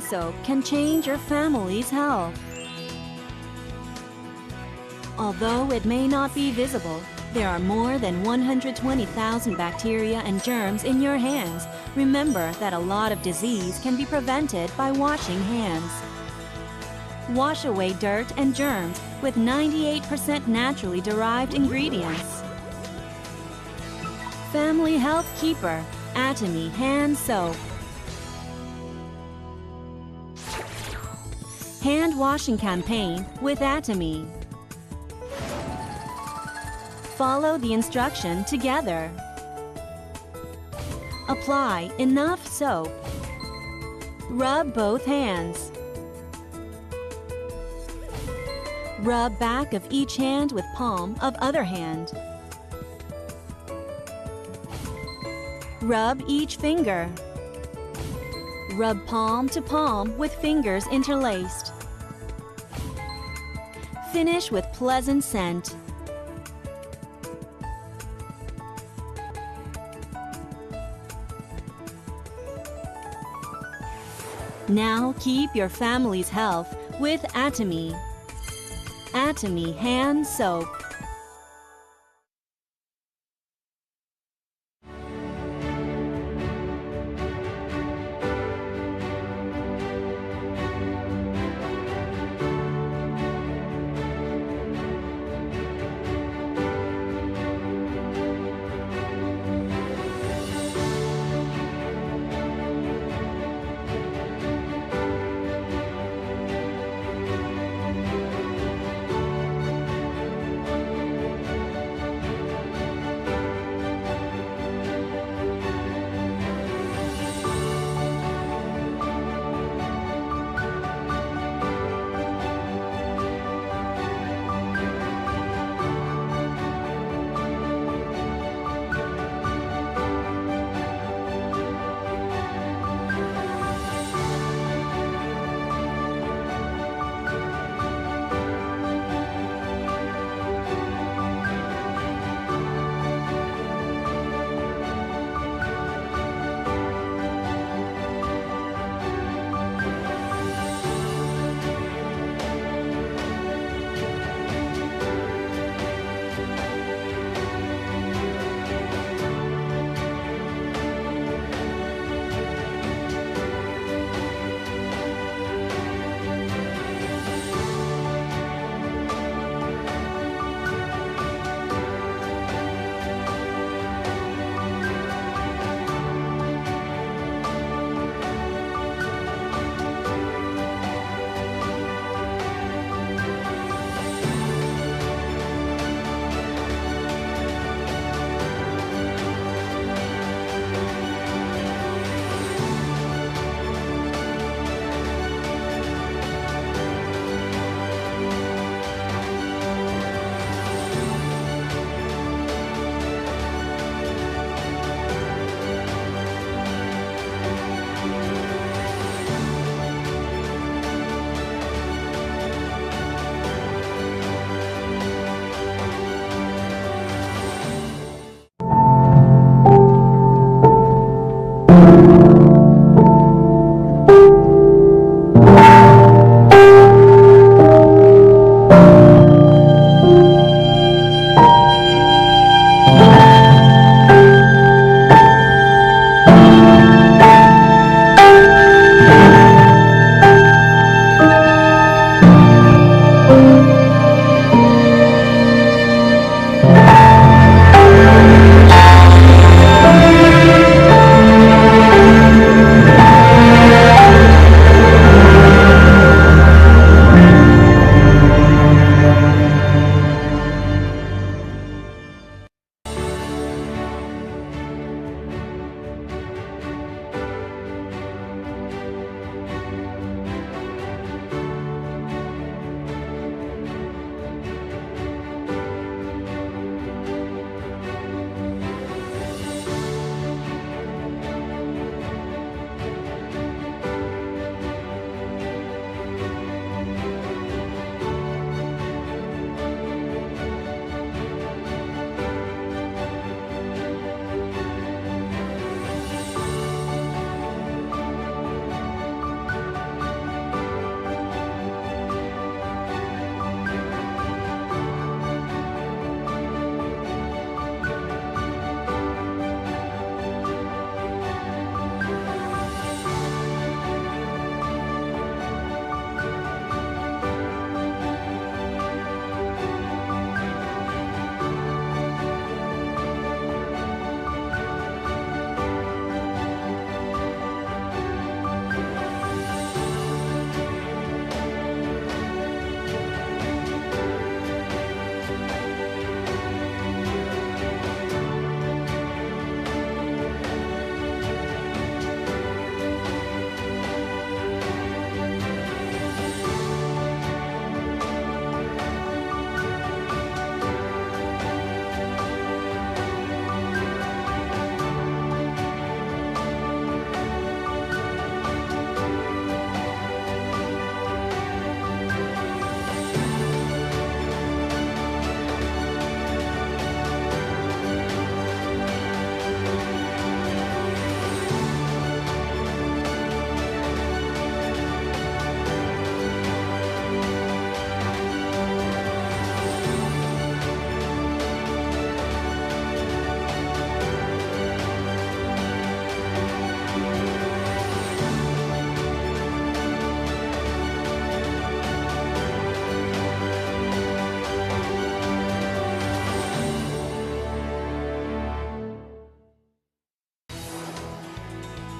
hand soap can change your family's health. Although it may not be visible, there are more than 120,000 bacteria and germs in your hands. Remember that a lot of disease can be prevented by washing hands. Wash away dirt and germs with 98% naturally derived ingredients. Family Health Keeper, Atomy Hand Soap. Hand washing campaign with Atomy. Follow the instruction together. Apply enough soap. Rub both hands. Rub back of each hand with palm of other hand. Rub each finger. Rub palm to palm with fingers interlaced. Finish with pleasant scent. Now keep your family's health with Atomy. Atomy Hand Soap.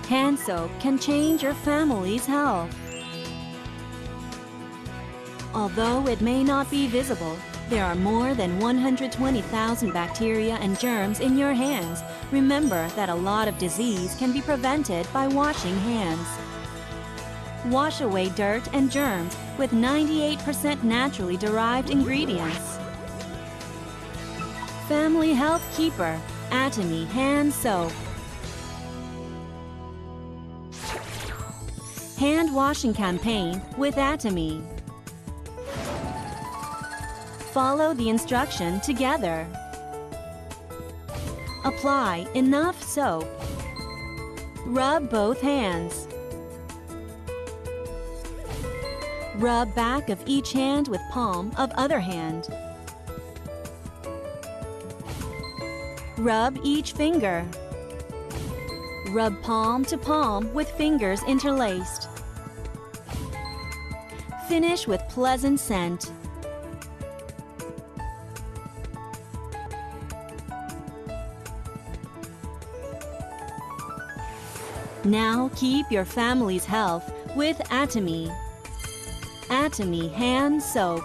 Hand soap can change your family's health. Although it may not be visible, there are more than 120,000 bacteria and germs in your hands. Remember that a lot of disease can be prevented by washing hands. Wash away dirt and germs with 98% naturally derived ingredients. Family Health Keeper, Atomy Hand Soap. Hand washing campaign with Atomy. Follow the instruction together. Apply enough soap. Rub both hands. Rub back of each hand with palm of other hand. Rub each finger. Rub palm to palm with fingers interlaced. Finish with pleasant scent. Now keep your family's health with Atomy. Atomy Hand Soap.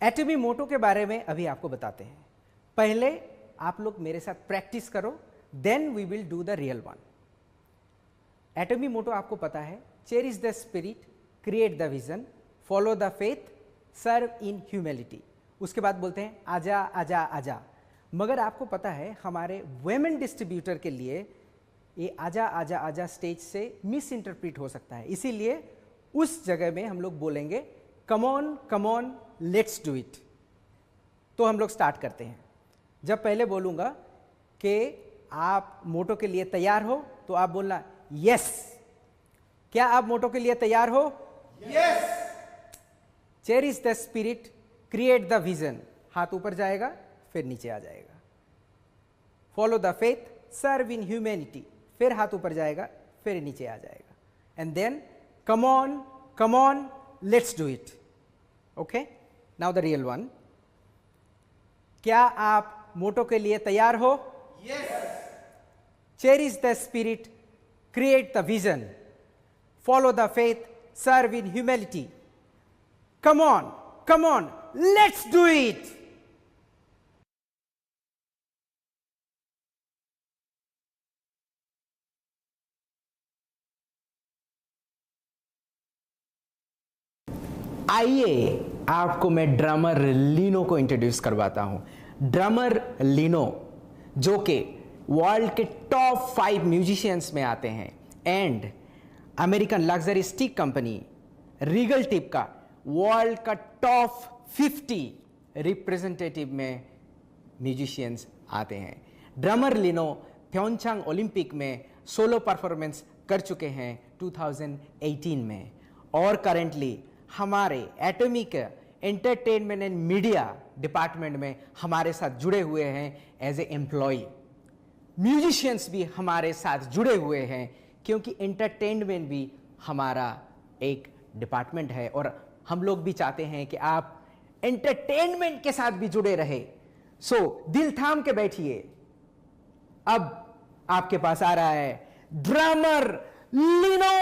एटमी मोटो के बारे में अभी आपको बताते हैं। पहले आप लोग मेरे साथ प्रैक्टिस करो, then we will do the real one. Atomy motto आपको पता है, cherish the spirit, create the vision, follow the faith, serve in humility. उसके बाद बोलते हैं आजा आजा आजा। मगर आपको पता है हमारे वुमेन डिस्ट्रीब्यूटर के लिए ये आजा आजा आजा स्टेज से मिस इंटरप्रिट हो सकता है, इसीलिए उस जगह में हम लोग बोलेंगे कम ऑन लेट्स डू इट। तो हम लोग स्टार्ट करते हैं। जब पहले बोलूंगा कि आप मोटो के लिए तैयार हो तो आप बोलना यस। क्या आप मोटो के लिए तैयार हो? Yes. Cherish the spirit, create the vision, हाथ ऊपर जाएगा फिर नीचे आ जाएगा। Follow the faith, serve in humanity, फिर हाथ ऊपर जाएगा फिर नीचे आ जाएगा। And then come on let's do it. Okay, now the real one. क्या आप मोटो के लिए तैयार हो? Yes. Cherish the spirit, create the vision, follow the faith, serve in humility. Come on let's do it. आइए आपको मैं drummer लीनो को इंट्रोड्यूस करवाता हूं। ड्रमर लीनो जो कि वर्ल्ड के टॉप 5 म्यूजिशियंस में आते हैं and American luxury stick company Regal tip का वर्ल्ड का टॉप 50 रिप्रेजेंटेटिव में म्यूजिशियंस आते हैं। ड्रमर लीनो प्योंगचांग ओलंपिक में सोलो परफॉर्मेंस कर चुके हैं 2018 में और करेंटली हमारे atomic entertainment and media department में हमारे साथ जुड़े हुए हैं एज ए एम्प्लॉय। म्यूजिशियंस भी हमारे साथ जुड़े हुए हैं क्योंकि एंटरटेनमेंट भी हमारा एक डिपार्टमेंट है और हम लोग भी चाहते हैं कि आप एंटरटेनमेंट के साथ भी जुड़े रहे। सो दिल थाम के बैठिए, अब आपके पास आ रहा है ड्रमर लीनो।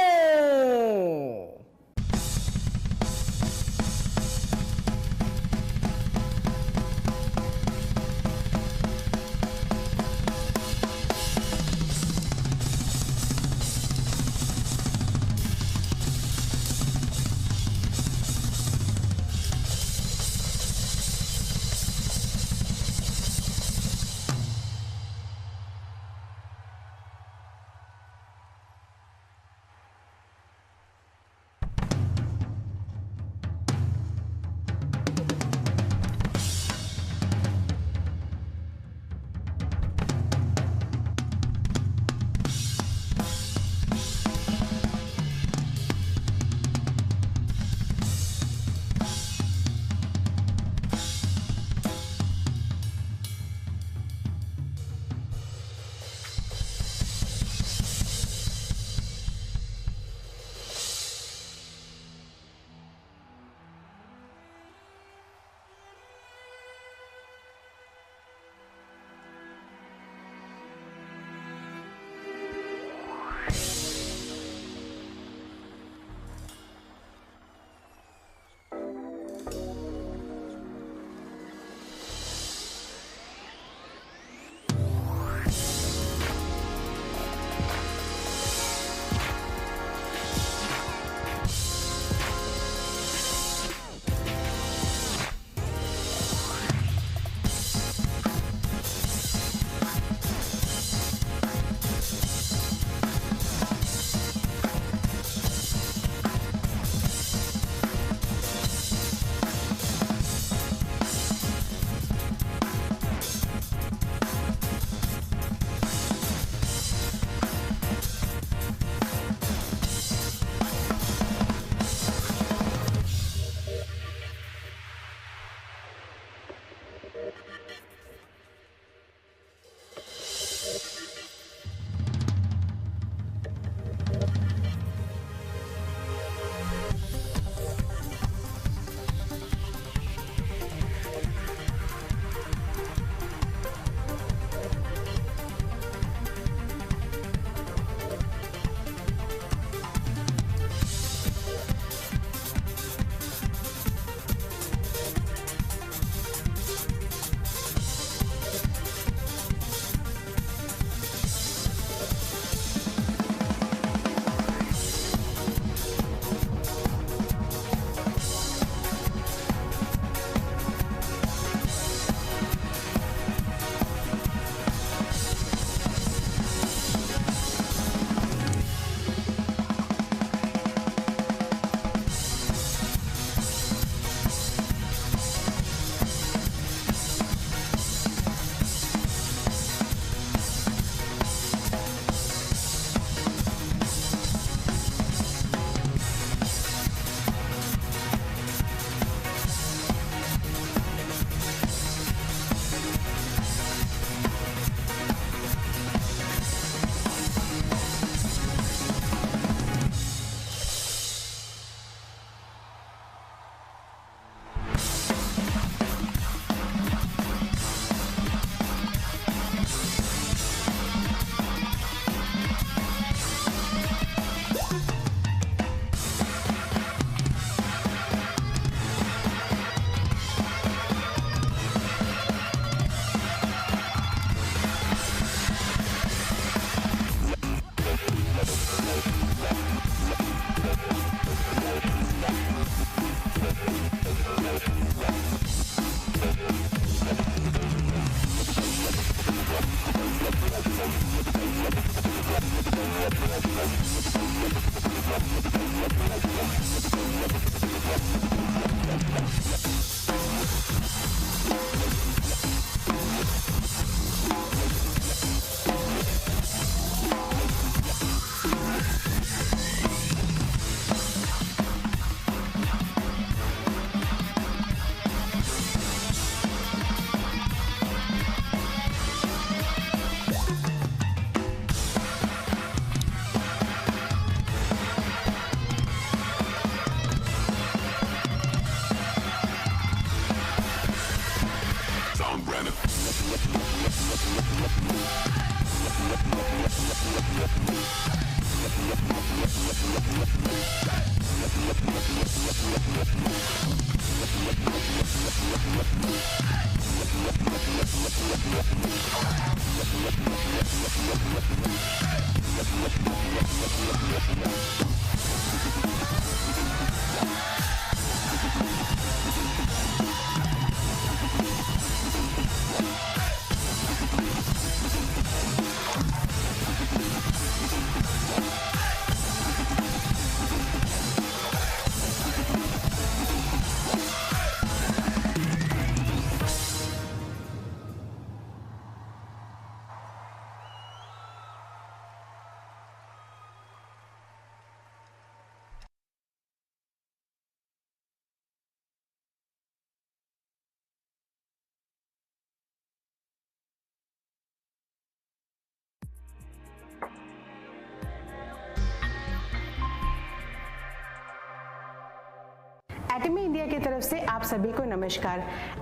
एटमी इंडिया की तरफ से आप सभी को नमस्कार।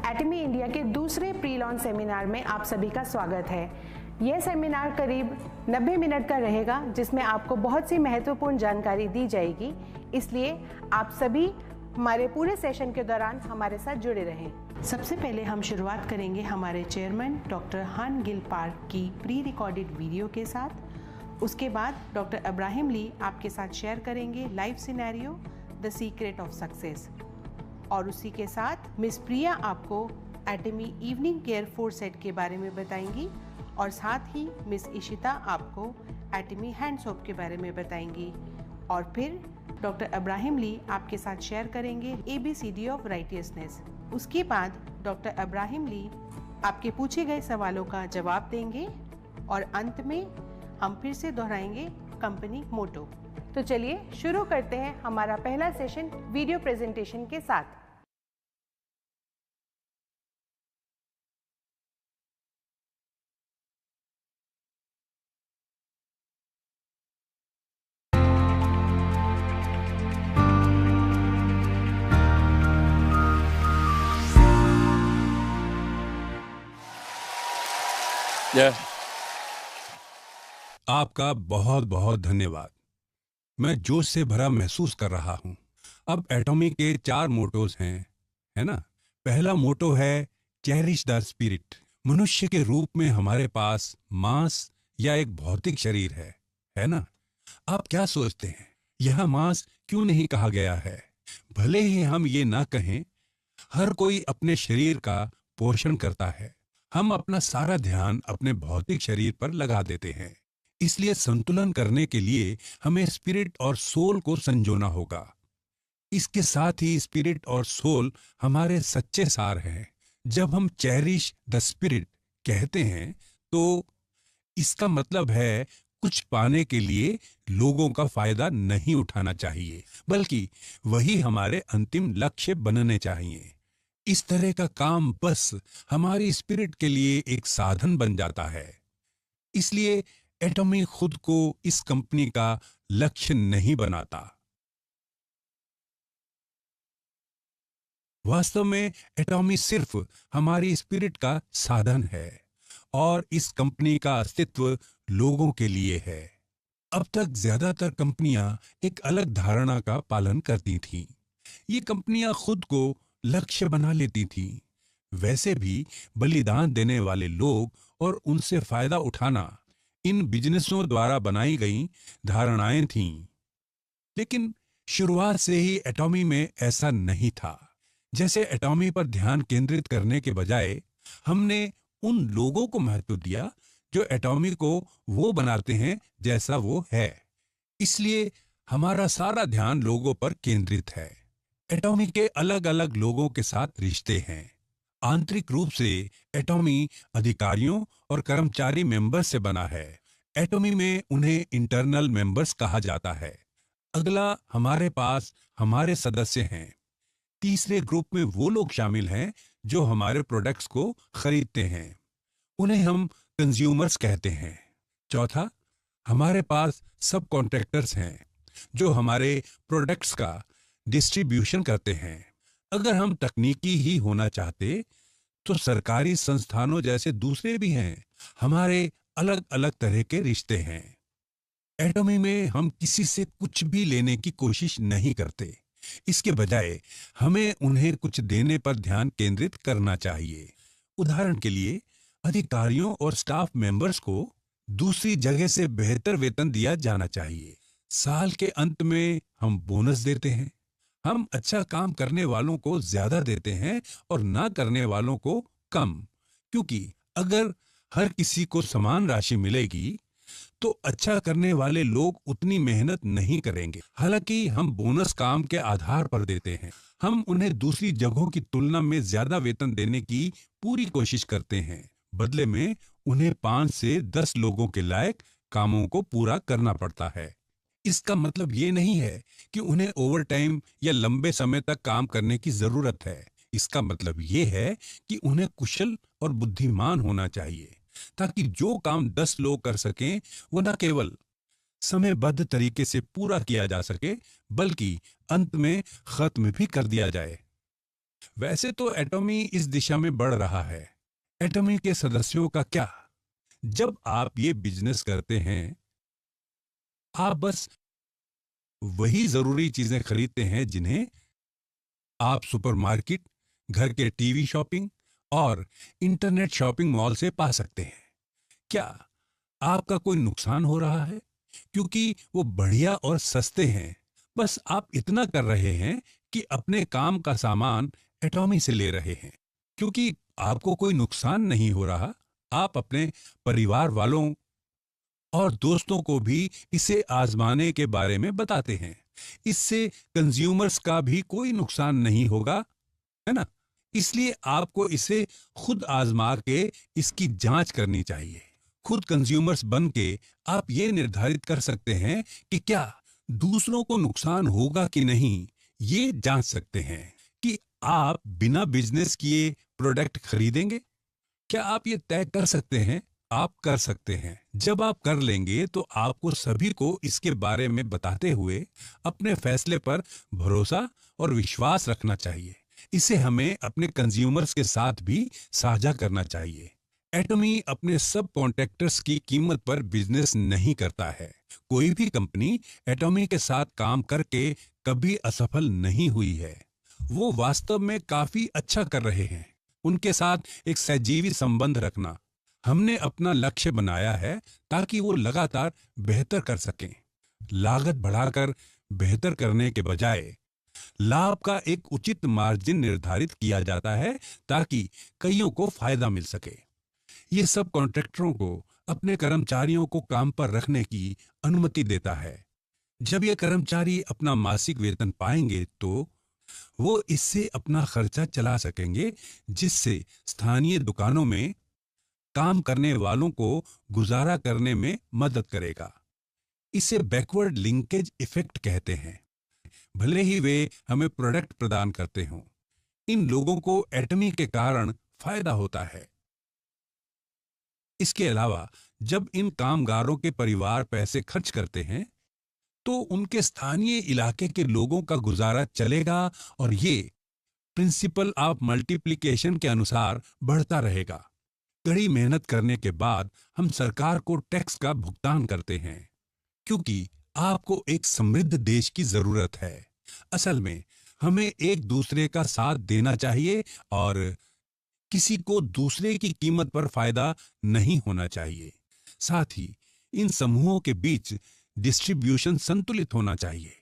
एटमी इंडिया के दूसरे प्री लॉन्च सेमिनार में आप सभी का स्वागत है। यह सेमिनार करीब 90 मिनट का रहेगा, जिसमें आपको बहुत सी महत्वपूर्ण जानकारी दी जाएगी। इसलिए आप सभी हमारे पूरे सेशन के दौरान हमारे साथ जुड़े रहें। सबसे पहले हम शुरुआत करेंगे हमारे चेयरमैन डॉक्टर हान गिल पार्क की प्री रिकॉर्डेड वीडियो के साथ। उसके बाद डॉक्टर अब्राहिम ली आपके साथ शेयर करेंगे live scenario the secret of success, और उसी के साथ मिस प्रिया आपको एटमी इवनिंग केयर 4 सेट के बारे में बताएंगी, और साथ ही मिस इशिता आपको एटमी हैंड सोप के बारे में बताएंगी। और फिर डॉक्टर अब्राहिम ली आपके साथ शेयर करेंगे ABCD ऑफ राइटियसनेस। उसके बाद डॉक्टर अब्राहिम ली आपके पूछे गए सवालों का जवाब देंगे, और अंत में हम फिर से दोहराएंगे कंपनी मोटो। तो चलिए शुरू करते हैं हमारा पहला सेशन वीडियो प्रेजेंटेशन के साथ। आपका बहुत बहुत धन्यवाद। मैं जोश से भरा महसूस कर रहा हूं। अब एटॉमी के 4 मोटोज हैं, है ना। पहला मोटो है चेरिश द स्पिरिट। मनुष्य के रूप में हमारे पास मांस या एक भौतिक शरीर है ना। आप क्या सोचते हैं, यह मांस क्यों नहीं कहा गया है? भले ही हम ये ना कहें, हर कोई अपने शरीर का पोषण करता है। हम अपना सारा ध्यान अपने भौतिक शरीर पर लगा देते हैं। इसलिए संतुलन करने के लिए हमें स्पिरिट और सोल को संजोना होगा। इसके साथ ही स्पिरिट और सोल हमारे सच्चे सार हैं। जब हम चेरिश द स्पिरिट कहते हैं तो इसका मतलब है कुछ पाने के लिए लोगों का फायदा नहीं उठाना चाहिए, बल्कि वही हमारे अंतिम लक्ष्य बनने चाहिए। इस तरह का काम बस हमारी स्पिरिट के लिए एक साधन बन जाता है। इसलिए एटॉमी खुद को इस कंपनी का लक्ष्य नहीं बनाता। वास्तव में एटॉमी सिर्फ हमारी स्पिरिट का साधन है, और इस कंपनी का अस्तित्व लोगों के लिए है। अब तक ज्यादातर कंपनियां एक अलग धारणा का पालन करती थीं। ये कंपनियां खुद को लक्ष्य बना लेती थीं। वैसे भी बलिदान देने वाले लोग और उनसे फायदा उठाना इन बिजनेसों द्वारा बनाई गई धारणाएं थीं। लेकिन शुरुआत से ही एटॉमी में ऐसा नहीं था। जैसे एटॉमी पर ध्यान केंद्रित करने के बजाय हमने उन लोगों को महत्व दिया जो एटॉमी को वो बनाते हैं जैसा वो है। इसलिए हमारा सारा ध्यान लोगों पर केंद्रित है। एटॉमी के अलग अलग लोगों के साथ रिश्ते हैं। आंतरिक रूप से एटॉमी अधिकारियों और कर्मचारी मेंबर्स से बना है। एटॉमी में उन्हें इंटरनल मेंबर्स कहा जाता है। अगला हमारे पास हमारे सदस्य हैं। तीसरे ग्रुप में वो लोग शामिल हैं जो हमारे प्रोडक्ट्स को खरीदते हैं, उन्हें हम कंज्यूमर्स कहते हैं। चौथा, हमारे पास सब कॉन्ट्रैक्टर्स हैं जो हमारे प्रोडक्ट्स का डिस्ट्रीब्यूशन करते हैं। अगर हम तकनीकी ही होना चाहते तो सरकारी संस्थानों जैसे दूसरे भी हैं। हमारे अलग अलग तरह के रिश्ते हैं। एटॉमी में हम किसी से कुछ भी लेने की कोशिश नहीं करते। इसके बजाय हमें उन्हें कुछ देने पर ध्यान केंद्रित करना चाहिए। उदाहरण के लिए, अधिकारियों और स्टाफ मेंबर्स को दूसरी जगह से बेहतर वेतन दिया जाना चाहिए। साल के अंत में हम बोनस देते हैं। हम अच्छा काम करने वालों को ज्यादा देते हैं और ना करने वालों को कम, क्योंकि अगर हर किसी को समान राशि मिलेगी तो अच्छा करने वाले लोग उतनी मेहनत नहीं करेंगे। हालांकि हम बोनस काम के आधार पर देते हैं। हम उन्हें दूसरी जगहों की तुलना में ज्यादा वेतन देने की पूरी कोशिश करते हैं। बदले में उन्हें 5 से 10 लोगों के लायक कामों को पूरा करना पड़ता है। इसका मतलब ये नहीं है कि उन्हें ओवरटाइम या लंबे समय तक काम करने की जरूरत है। इसका मतलब ये है कि उन्हें कुशल और बुद्धिमान होना चाहिए, ताकि जो काम 10 लोग कर सकें वो न केवल समयबद्ध तरीके से पूरा किया जा सके, बल्कि अंत में खत्म भी कर दिया जाए। वैसे तो एटॉमी इस दिशा में बढ़ रहा है। एटॉमी के सदस्यों का क्या? जब आप ये बिजनेस करते हैं, आप बस वही जरूरी चीजें खरीदते हैं जिन्हें आप सुपरमार्केट, घर के टीवी शॉपिंग और इंटरनेट शॉपिंग मॉल से पा सकते हैं। क्या आपका कोई नुकसान हो रहा है क्योंकि वो बढ़िया और सस्ते हैं? बस आप इतना कर रहे हैं कि अपने काम का सामान एटॉमी से ले रहे हैं। क्योंकि आपको कोई नुकसान नहीं हो रहा, आप अपने परिवार वालों और दोस्तों को भी इसे आजमाने के बारे में बताते हैं। इससे कंज्यूमर्स का भी कोई नुकसान नहीं होगा, है ना? इसलिए आपको इसे खुद आजमा के इसकी जांच करनी चाहिए। खुद कंज्यूमर्स बन के आप ये निर्धारित कर सकते हैं कि क्या दूसरों को नुकसान होगा कि नहीं। ये जांच सकते हैं कि आप बिना बिजनेस किए प्रोडक्ट खरीदेंगे। क्या आप ये तय कर सकते हैं? आप कर सकते हैं। जब आप कर लेंगे तो आपको सभी को इसके बारे में बताते हुए अपने फैसले पर भरोसा और विश्वास रखना चाहिए। इसे हमें अपने कंज्यूमर्स के साथ भी साझा करना चाहिए। एटॉमी अपने सब कॉन्ट्रैक्टर्स की कीमत पर बिजनेस नहीं करता है। कोई भी कंपनी एटॉमी के साथ काम करके कभी असफल नहीं हुई है। वो वास्तव में काफी अच्छा कर रहे हैं। उनके साथ एक सजीवी संबंध रखना हमने अपना लक्ष्य बनाया है, ताकि वो लगातार बेहतर कर सकें। लागत बढ़ाकर बेहतर करने के बजाय लाभ का एक उचित मार्जिन निर्धारित किया जाता है, ताकि कईयों को फायदा मिल सके। ये सब कॉन्ट्रैक्टरों को अपने कर्मचारियों को काम पर रखने की अनुमति देता है। जब ये कर्मचारी अपना मासिक वेतन पाएंगे तो वो इससे अपना खर्चा चला सकेंगे, जिससे स्थानीय दुकानों में काम करने वालों को गुजारा करने में मदद करेगा। इसे बैकवर्ड लिंकेज इफेक्ट कहते हैं। भले ही वे हमें प्रोडक्ट प्रदान करते हों, इन लोगों को एटॉमी के कारण फायदा होता है। इसके अलावा जब इन कामगारों के परिवार पैसे खर्च करते हैं तो उनके स्थानीय इलाके के लोगों का गुजारा चलेगा और ये प्रिंसिपल ऑफ मल्टीप्लिकेशन के अनुसार बढ़ता रहेगा। कड़ी मेहनत करने के बाद हम सरकार को टैक्स का भुगतान करते हैं, क्योंकि आपको एक समृद्ध देश की जरूरत है। असल में हमें एक दूसरे का साथ देना चाहिए और किसी को दूसरे की कीमत पर फायदा नहीं होना चाहिए। साथ ही इन समूहों के बीच डिस्ट्रीब्यूशन संतुलित होना चाहिए।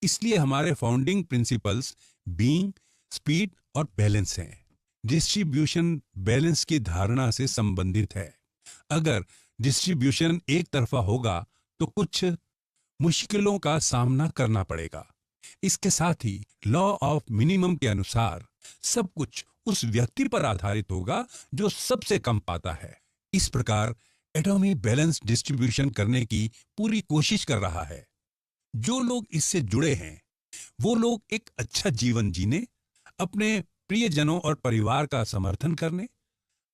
इसलिए हमारे फाउंडिंग प्रिंसिपल्स बीइंग, स्पीड और बैलेंस हैं। डिस्ट्रीब्यूशन बैलेंस की धारणा से संबंधित है। अगर डिस्ट्रीब्यूशन एक तरफा होगा तो कुछ मुश्किलों का सामना करना पड़ेगा। इसके साथ ही लॉ ऑफ मिनिमम के अनुसार सब कुछ उस व्यक्ति पर आधारित होगा जो सबसे कम पाता है। इस प्रकार एटॉमी बैलेंस डिस्ट्रीब्यूशन करने की पूरी कोशिश कर रहा है। जो लोग इससे जुड़े हैं वो लोग एक अच्छा जीवन जीने, अपने प्रियजनों और परिवार का समर्थन करने,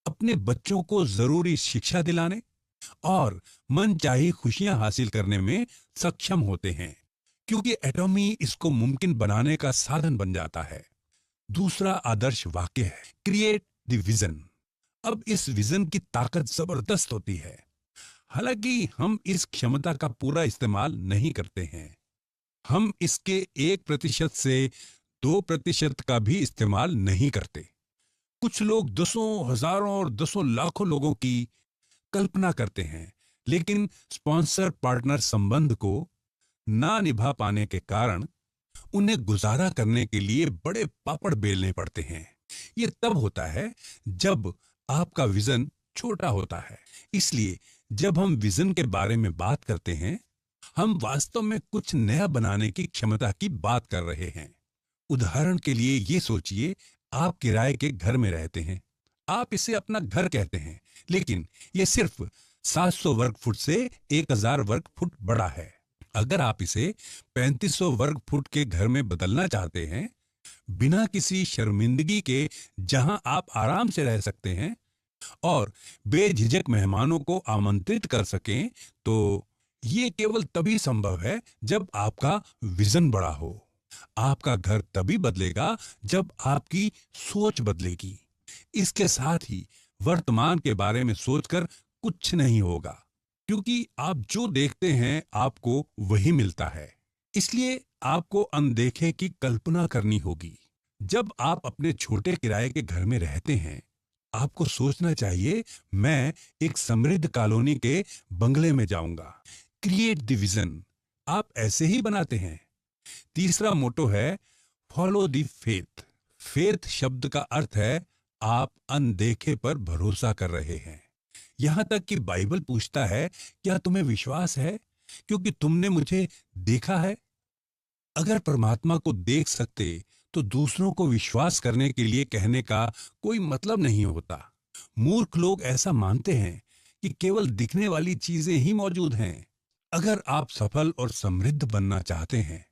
अपने बच्चों को जरूरी शिक्षा दिलाने और मनचाही खुशियां हासिल करने में सक्षम होते हैं, क्योंकि एटॉमी इसको मुमकिन बनाने का साधन बन जाता है। दूसरा आदर्श वाक्य है, क्रिएट द विजन। अब इस विजन की ताकत जबरदस्त होती है, हालांकि हम इस क्षमता का पूरा इस्तेमाल नहीं करते हैं। हम इसके 1% से 2% का भी इस्तेमाल नहीं करते। कुछ लोग दसों हजारों और दसों लाखों लोगों की कल्पना करते हैं, लेकिन स्पॉन्सर पार्टनर संबंध को ना निभा पाने के कारण उन्हें गुजारा करने के लिए बड़े पापड़ बेलने पड़ते हैं। ये तब होता है जब आपका विजन छोटा होता है। इसलिए जब हम विजन के बारे में बात करते हैं, हम वास्तव में कुछ नया बनाने की क्षमता की बात कर रहे हैं। उदाहरण के लिए ये सोचिए, आप किराए के घर में रहते हैं। आप इसे अपना घर कहते हैं, लेकिन ये सिर्फ 700 वर्ग फुट से 1000 वर्ग फुट बड़ा है। अगर आप इसे 3500 वर्ग फुट के घर में बदलना चाहते हैं, बिना किसी शर्मिंदगी के, जहां आप आराम से रह सकते हैं और बेझिझक मेहमानों को आमंत्रित कर सकें, तो ये केवल तभी संभव है जब आपका विजन बड़ा हो। आपका घर तभी बदलेगा जब आपकी सोच बदलेगी। इसके साथ ही वर्तमान के बारे में सोचकर कुछ नहीं होगा, क्योंकि आप जो देखते हैं आपको वही मिलता है। इसलिए आपको अनदेखे की कल्पना करनी होगी। जब आप अपने छोटे किराए के घर में रहते हैं, आपको सोचना चाहिए, मैं एक समृद्ध कॉलोनी के बंगले में जाऊंगा। Create the vision. आप ऐसे ही बनाते हैं। तीसरा मोटो है फॉलो द फेथ। फेथ शब्द का अर्थ है आप अनदेखे पर भरोसा कर रहे हैं। यहां तक कि बाइबल पूछता है, क्या तुम्हें विश्वास है क्योंकि तुमने मुझे देखा है? अगर परमात्मा को देख सकते तो दूसरों को विश्वास करने के लिए कहने का कोई मतलब नहीं होता। मूर्ख लोग ऐसा मानते हैं कि केवल दिखने वाली चीजें ही मौजूद हैं। अगर आप सफल और समृद्ध बनना चाहते हैं,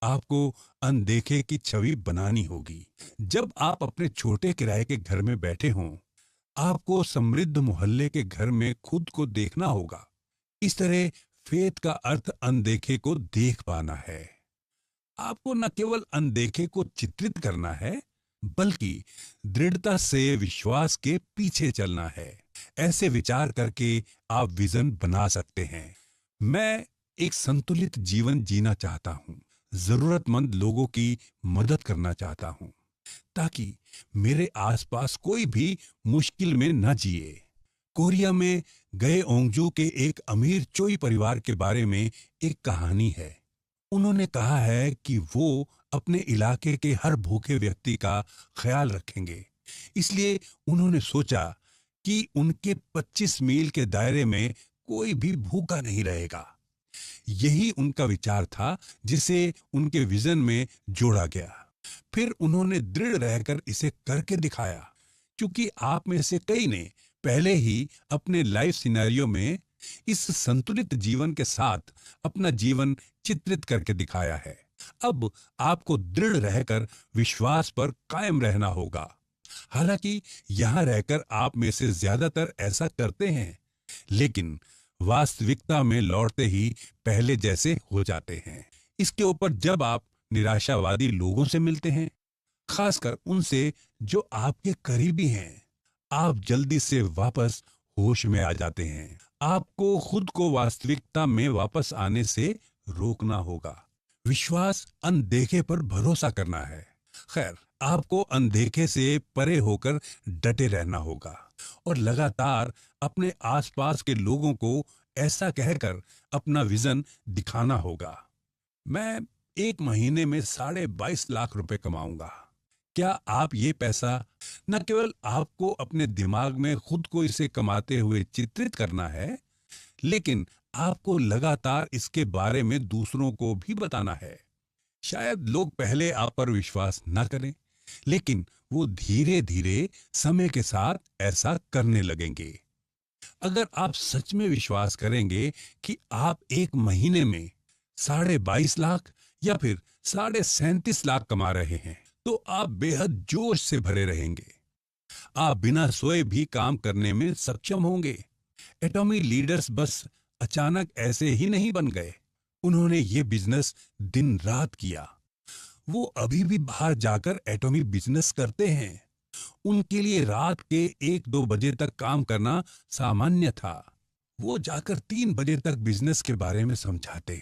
आपको अनदेखे की छवि बनानी होगी। जब आप अपने छोटे किराए के घर में बैठे हों, आपको समृद्ध मोहल्ले के घर में खुद को देखना होगा। इस तरह फेथ का अर्थ अनदेखे को देख पाना है। आपको न केवल अनदेखे को चित्रित करना है, बल्कि दृढ़ता से विश्वास के पीछे चलना है। ऐसे विचार करके आप विजन बना सकते हैं। मैं एक संतुलित जीवन जीना चाहता हूं, जरूरतमंद लोगों की मदद करना चाहता हूं, ताकि मेरे आसपास कोई भी मुश्किल में न जिए। कोरिया में गए ओंगजू के एक अमीर चोई परिवार के बारे में एक कहानी है। उन्होंने कहा है कि वो अपने इलाके के हर भूखे व्यक्ति का ख्याल रखेंगे। इसलिए उन्होंने सोचा कि उनके 25 मील के दायरे में कोई भी भूखा नहीं रहेगा। यही उनका विचार था, जिसे उनके विजन में जोड़ा गया। फिर उन्होंने दृढ़ रहकर इसे करके दिखाया, क्योंकि आप में से कई ने पहले ही अपने लाइफ सिनेरियो में इस संतुलित जीवन के साथ अपना जीवन चित्रित करके दिखाया है। अब आपको दृढ़ रहकर विश्वास पर कायम रहना होगा। हालांकि यहां रहकर आप में से ज्यादातर ऐसा करते हैं, लेकिन वास्तविकता में लौटते ही पहले जैसे हो जाते हैं। इसके ऊपर जब आप निराशावादी लोगों से मिलते हैं, खासकर उनसे जो आपके करीबी हैं, आप जल्दी से वापस होश में आ जाते हैं। आपको खुद को वास्तविकता में वापस आने से रोकना होगा। विश्वास अनदेखे पर भरोसा करना है। खैर, आपको अनदेखे से परे होकर डटे रहना होगा और लगातार अपने आसपास के लोगों को ऐसा कहकर अपना विजन दिखाना होगा। मैं 1 महीने में 22.5 लाख रुपए कमाऊंगा। क्या आप ये पैसा न केवल आपको अपने दिमाग में खुद को इसे कमाते हुए चित्रित करना है, लेकिन आपको लगातार इसके बारे में दूसरों को भी बताना है। शायद लोग पहले आप पर विश्वास न करें, लेकिन वो धीरे धीरे समय के साथ ऐसा करने लगेंगे। अगर आप सच में विश्वास करेंगे कि आप 1 महीने में 22.5 लाख या फिर 37.5 लाख कमा रहे हैं, तो आप बेहद जोश से भरे रहेंगे। आप बिना सोए भी काम करने में सक्षम होंगे। एटॉमी लीडर्स बस अचानक ऐसे ही नहीं बन गए। उन्होंने ये बिजनेस दिन रात किया। वो अभी भी बाहर जाकर एटॉमी बिजनेस करते हैं। उनके लिए रात के 1-2 बजे तक काम करना सामान्य था। वो जाकर 3 बजे तक बिजनेस के बारे में समझाते,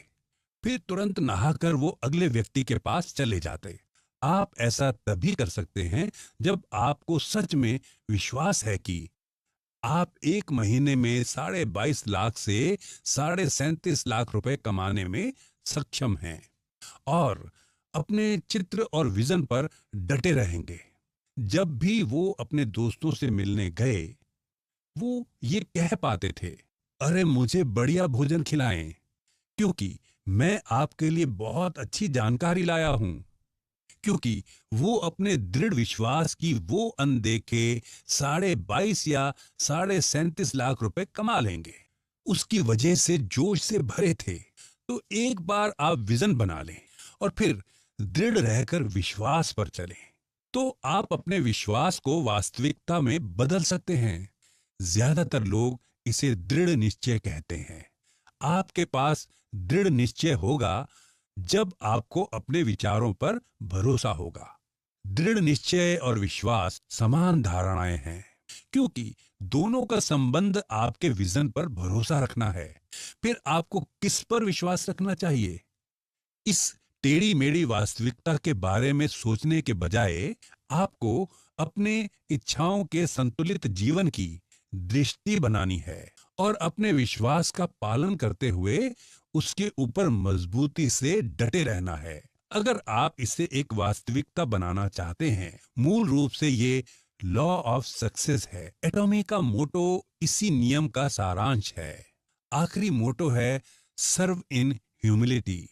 फिर तुरंत नहाकर वो अगले व्यक्ति के पास चले जाते। आप ऐसा तभी कर सकते हैं जब आपको सच में विश्वास है कि आप 1 महीने में 22.5 लाख से 37.5 लाख रुपए कमाने में सक्षम हैं और अपने चित्र और विजन पर डटे रहेंगे। जब भी वो अपने दोस्तों से मिलने गए, वो ये कह पाते थे, अरे मुझे बढ़िया भोजन खिलाएं, क्योंकि मैं आपके लिए बहुत अच्छी जानकारी लाया हूं। क्योंकि वो अपने दृढ़ विश्वास की वो अनदेखे 22.5 या 37.5 लाख रुपए कमा लेंगे, उसकी वजह से जोश से भरे थे। तो एक बार आप विजन बना लें और फिर दृढ़ रहकर विश्वास पर चलें, तो आप अपने विश्वास को वास्तविकता में बदल सकते हैं। ज्यादातर लोग इसे दृढ़ निश्चय कहते हैं। आपके पास दृढ़ निश्चय होगा जब आपको अपने विचारों पर भरोसा होगा। दृढ़ निश्चय और विश्वास समान धारणाएं हैं, क्योंकि दोनों का संबंध आपके विजन पर भरोसा रखना है। फिर आपको किस पर विश्वास रखना चाहिए? इस टेढ़ी मेढ़ी वास्तविकता के बारे में सोचने के बजाय आपको अपने इच्छाओं के संतुलित जीवन की दृष्टि बनानी है और अपने विश्वास का पालन करते हुए उसके ऊपर मजबूती से डटे रहना है। अगर आप इसे एक वास्तविकता बनाना चाहते हैं, मूल रूप से ये लॉ ऑफ सक्सेस है। एटॉमी का मोटो इसी नियम का सारांश है। आखिरी मोटो है सर्व इन ह्यूमिलिटी।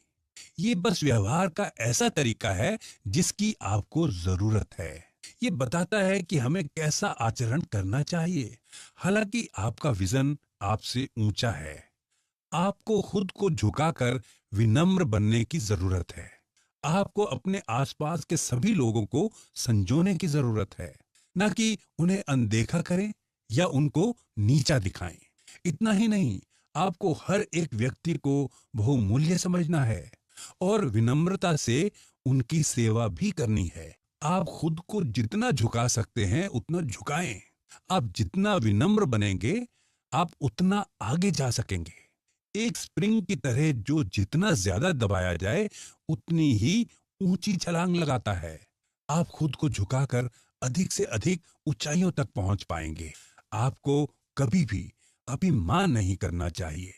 ये बस व्यवहार का ऐसा तरीका है जिसकी आपको जरूरत है। ये बताता है कि हमें कैसा आचरण करना चाहिए। हालांकि आपका विजन आपसे ऊंचा है, आपको खुद को झुकाकर विनम्र बनने की जरूरत है। आपको अपने आसपास के सभी लोगों को संजोने की जरूरत है, न कि उन्हें अनदेखा करें या उनको नीचा दिखाएं। इतना ही नहीं, आपको हर एक व्यक्ति को बहुमूल्य समझना है और विनम्रता से उनकी सेवा भी करनी है। आप खुद को जितना झुका सकते हैं उतना झुकाएं। आप जितना विनम्र बनेंगे, आप उतना आगे जा सकेंगे। एक स्प्रिंग की तरह जो जितना ज्यादा दबाया जाए उतनी ही ऊंची छलांग लगाता है। आप खुद को झुकाकर अधिक से अधिक ऊंचाइयों तक पहुंच पाएंगे। आपको कभी भी अभिमान नहीं करना चाहिए।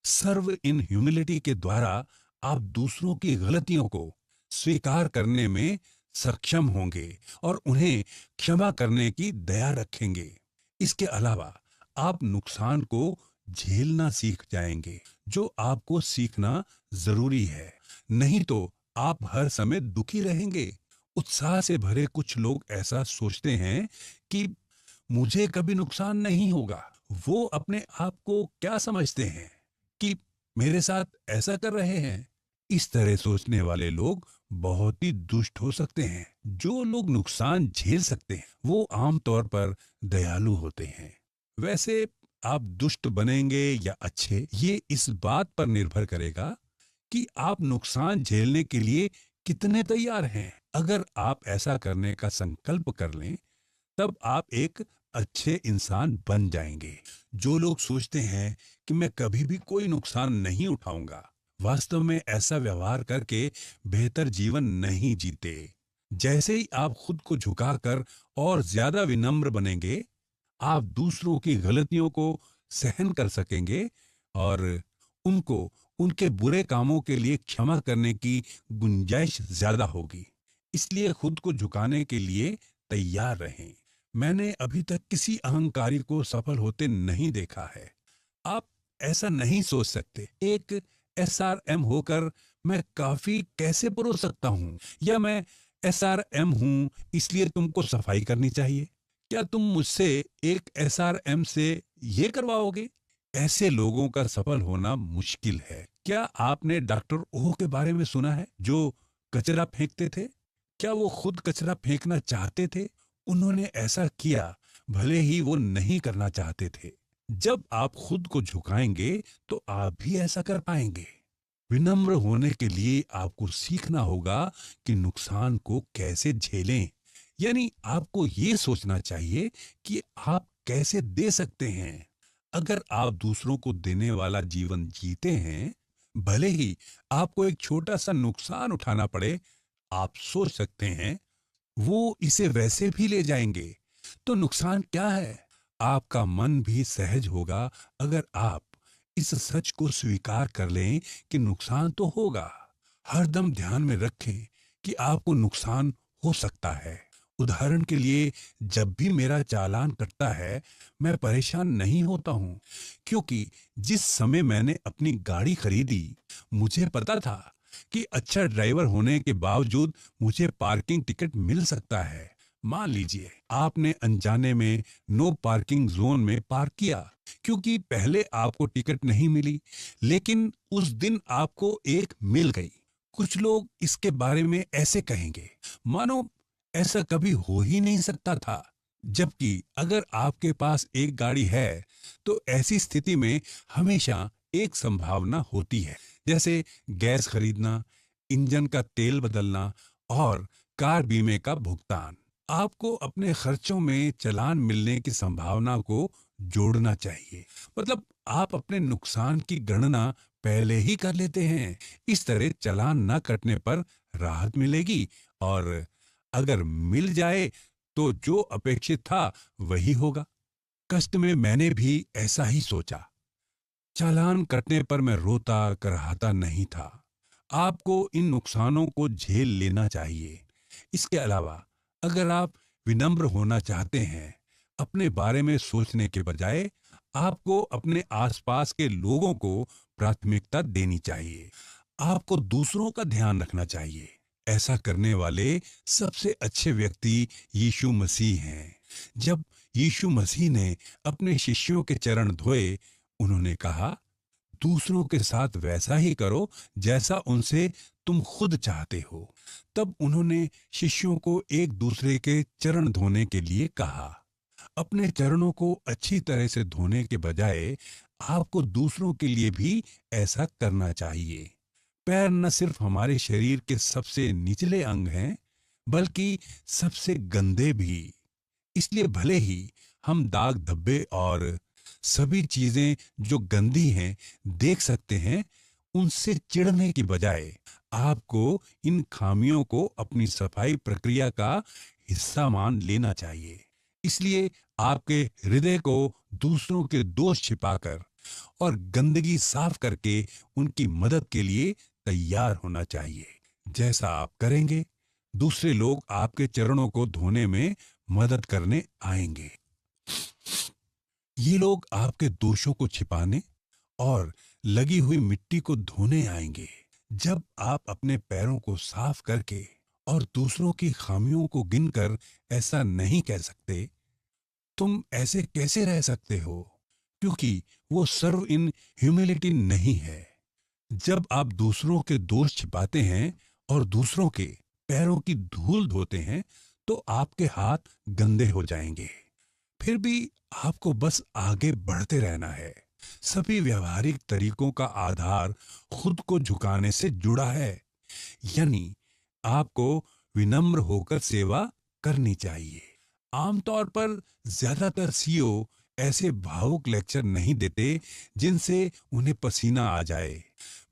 सर्व इन ह्यूमिलिटी के द्वारा आप दूसरों की गलतियों को स्वीकार करने में सक्षम होंगे और उन्हें क्षमा करने की दया रखेंगे। इसके अलावा आप नुकसान को झेलना सीख जाएंगे, जो आपको सीखना जरूरी है। नहीं तो आप हर समय दुखी रहेंगे। उत्साह से भरे कुछ लोग ऐसा सोचते हैं कि मुझे कभी नुकसान नहीं होगा। वो अपने आप को क्या समझते हैं कि मेरे साथ ऐसा कर रहे हैं? इस तरह सोचने वाले लोग बहुत ही दुष्ट हो सकते हैं। जो लोग नुकसान झेल सकते हैं वो आमतौर पर दयालु होते हैं। वैसे आप दुष्ट बनेंगे या अच्छे, ये इस बात पर निर्भर करेगा कि आप नुकसान झेलने के लिए कितने तैयार हैं। अगर आप ऐसा करने का संकल्प कर लें, तब आप एक अच्छे इंसान बन जाएंगे। जो लोग सोचते हैं कि मैं कभी भी कोई नुकसान नहीं उठाऊंगा, वास्तव में ऐसा व्यवहार करके बेहतर जीवन नहीं जीते। जैसे ही आप खुद को झुकाकर और ज्यादा विनम्र बनेंगे, आप दूसरों की गलतियों को सहन कर सकेंगे और उनको उनके बुरे कामों के लिए क्षमा करने की गुंजाइश ज्यादा होगी। इसलिए खुद को झुकाने के लिए तैयार रहें। मैंने अभी तक किसी अहंकारी को सफल होते नहीं देखा है। आप ऐसा नहीं सोच सकते, एक SRM होकर मैं काफी कैसे परोस सकता हूं, या मैं SRM हूं इसलिए तुमको सफाई करनी चाहिए। क्या तुम मुझसे एक SRM से ये करवाओगे? ऐसे लोगों का सफल होना मुश्किल है। क्या आपने डॉक्टर ओह के बारे में सुना है, जो कचरा फेंकते थे? क्या वो खुद कचरा फेंकना चाहते थे? उन्होंने ऐसा किया भले ही वो नहीं करना चाहते थे। जब आप खुद को झुकाएंगे तो आप भी ऐसा कर पाएंगे। विनम्र होने के लिए आपको सीखना होगा कि नुकसान को कैसे झेलें। यानी आपको ये सोचना चाहिए कि आप कैसे दे सकते हैं। अगर आप दूसरों को देने वाला जीवन जीते हैं, भले ही आपको एक छोटा सा नुकसान उठाना पड़े, आप सोच सकते हैं वो इसे वैसे भी ले जाएंगे। तो नुकसान क्या है? आपका मन भी सहज होगा अगर आप इस सच को स्वीकार कर लें कि नुकसान तो होगा। हरदम ध्यान में रखें कि आपको नुकसान हो सकता है। उदाहरण के लिए, जब भी मेरा चालान कटता है, मैं परेशान नहीं होता हूं, क्योंकि जिस समय मैंने अपनी गाड़ी खरीदी, मुझे पता था कि अच्छा ड्राइवर होने के बावजूद मुझे पार्किंग टिकट मिल सकता है। मान लीजिए आपने अनजाने में नो पार्किंग जोन में पार्क किया, क्योंकि पहले आपको टिकट नहीं मिली, लेकिन उस दिन आपको एक मिल गई। कुछ लोग इसके बारे में ऐसे कहेंगे मानो ऐसा कभी हो ही नहीं सकता था। जबकि अगर आपके पास एक गाड़ी है, तो ऐसी स्थिति में हमेशा एक संभावना होती है, जैसे गैस खरीदना, इंजन का तेल बदलना और कार बीमे का भुगतान। आपको अपने खर्चों में चालान मिलने की संभावना को जोड़ना चाहिए। मतलब आप अपने नुकसान की गणना पहले ही कर लेते हैं। इस तरह चालान न कटने पर राहत मिलेगी, और अगर मिल जाए तो जो अपेक्षित था वही होगा। कष्ट में मैंने भी ऐसा ही सोचा। चालान कटने पर मैं रोता कराहता नहीं था। आपको इन नुकसानों को झेल लेना चाहिए। इसके अलावा अगर आप विनम्र होना चाहते हैं, अपने बारे में सोचने के बजाय आपको अपने आसपास के लोगों को प्राथमिकता देनी चाहिए। आपको दूसरों का ध्यान रखना चाहिए। ऐसा करने वाले सबसे अच्छे व्यक्ति यीशु मसीह हैं। जब यीशु मसीह ने अपने शिष्यों के चरण धोए, उन्होंने कहा, दूसरों के साथ वैसा ही करो जैसा उनसे तुम खुद चाहते हो। तब उन्होंने शिष्यों को एक दूसरे के चरण धोने के लिए कहा। अपने चरणों को अच्छी तरह से धोने के बजाय आपको दूसरों के लिए भी ऐसा करना चाहिए। पैर न सिर्फ हमारे शरीर के सबसे निचले अंग हैं, बल्कि सबसे गंदे भी। इसलिए भले ही हम दाग धब्बे और सभी चीजें जो गंदी हैं देख सकते हैं, उनसे चिढ़ने की बजाय आपको इन खामियों को अपनी सफाई प्रक्रिया का हिस्सा मान लेना चाहिए। इसलिए आपके हृदय को दूसरों के दोष छिपाकर और गंदगी साफ करके उनकी मदद के लिए तैयार होना चाहिए। जैसा आप करेंगे, दूसरे लोग आपके चरणों को धोने में मदद करने आएंगे। ये लोग आपके दोषों को छिपाने और लगी हुई मिट्टी को धोने आएंगे। जब आप अपने पैरों को साफ करके और दूसरों की खामियों को गिनकर ऐसा नहीं कह सकते, तुम ऐसे कैसे रह सकते हो? क्योंकि वो सर्व इन ह्यूमिलिटी नहीं है। जब आप दूसरों के दोष छिपाते हैं और दूसरों के पैरों की धूल धोते हैं, तो आपके हाथ गंदे हो जाएंगे। फिर भी आपको बस आगे बढ़ते रहना है। सभी व्यवहारिक तरीकों का आधार खुद को झुकाने से जुड़ा है, यानी आपको विनम्र होकर सेवा करनी चाहिए। आमतौर पर ज्यादातर सीईओ ऐसे भावुक लेक्चर नहीं देते जिनसे उन्हें पसीना आ जाए।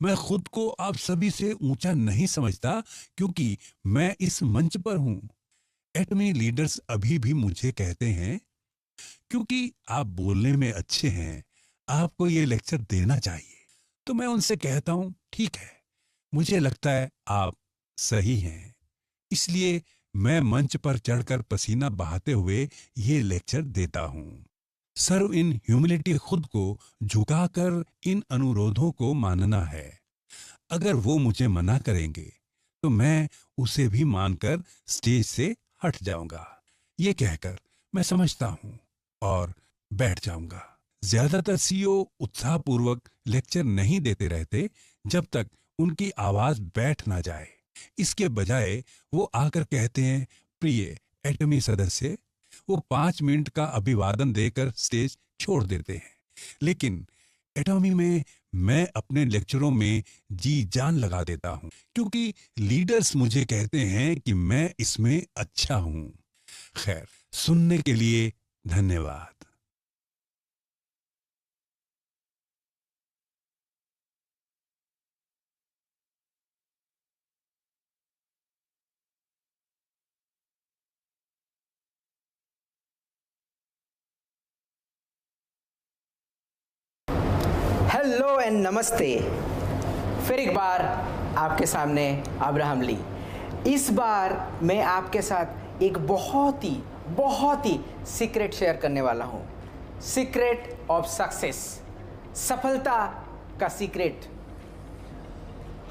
मैं खुद को आप सभी से ऊंचा नहीं समझता, क्योंकि मैं इस मंच पर हूं। एटमी लीडर्स अभी भी मुझे कहते हैं, क्योंकि आप बोलने में अच्छे हैं, आपको ये लेक्चर देना चाहिए। तो मैं उनसे कहता हूं, ठीक है, मुझे लगता है आप सही हैं, इसलिए मैं मंच पर चढ़कर पसीना बहाते हुए ये लेक्चर देता हूं। सर्व इन ह्यूमिलिटी खुद को झुकाकर इन अनुरोधों को मानना है। अगर वो मुझे मना करेंगे, तो मैं उसे भी मानकर स्टेज से हट जाऊंगा। ये कहकर मैं समझता हूं और बैठ जाऊंगा। ज्यादातर सीईओ उत्साहपूर्वक लेक्चर नहीं देते रहते जब तक उनकी आवाज बैठ ना जाए। इसके बजाय वो आकर कहते हैं, प्रिय एटमी सदस्य। वो 5 मिनट का अभिवादन देकर स्टेज छोड़ देते हैं। लेकिन एटॉमी में मैं अपने लेक्चरों में जी जान लगा देता हूं, क्योंकि लीडर्स मुझे कहते हैं कि मैं इसमें अच्छा हूं। खैर, सुनने के लिए धन्यवाद। हेलो एंड नमस्ते। फिर एक बार आपके सामने अब्राहम ली। इस बार मैं आपके साथ एक बहुत ही सीक्रेट शेयर करने वाला हूँ। सीक्रेट ऑफ सक्सेस, सफलता का सीक्रेट।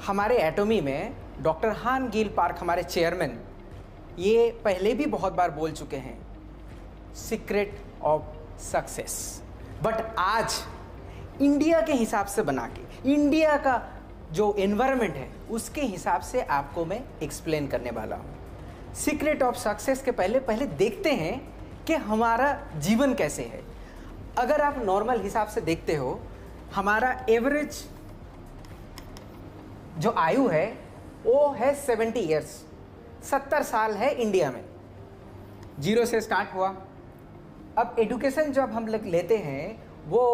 हमारे एटॉमी में डॉक्टर हान गिल पार्क, हमारे चेयरमैन, ये पहले भी बहुत बार बोल चुके हैं, सीक्रेट ऑफ सक्सेस। बट आज इंडिया के हिसाब से बना के, इंडिया का जो एनवायरनमेंट है उसके हिसाब से आपको मैं एक्सप्लेन करने वाला हूँ। सीक्रेट ऑफ सक्सेस के पहले देखते हैं कि हमारा जीवन कैसे है। अगर आप नॉर्मल हिसाब से देखते हो, हमारा एवरेज जो आयु है वो है 70 ईयर्स, 70 साल है इंडिया में। 0 से स्टार्ट हुआ। अब एजुकेशन जब हम लोग लेते हैं वो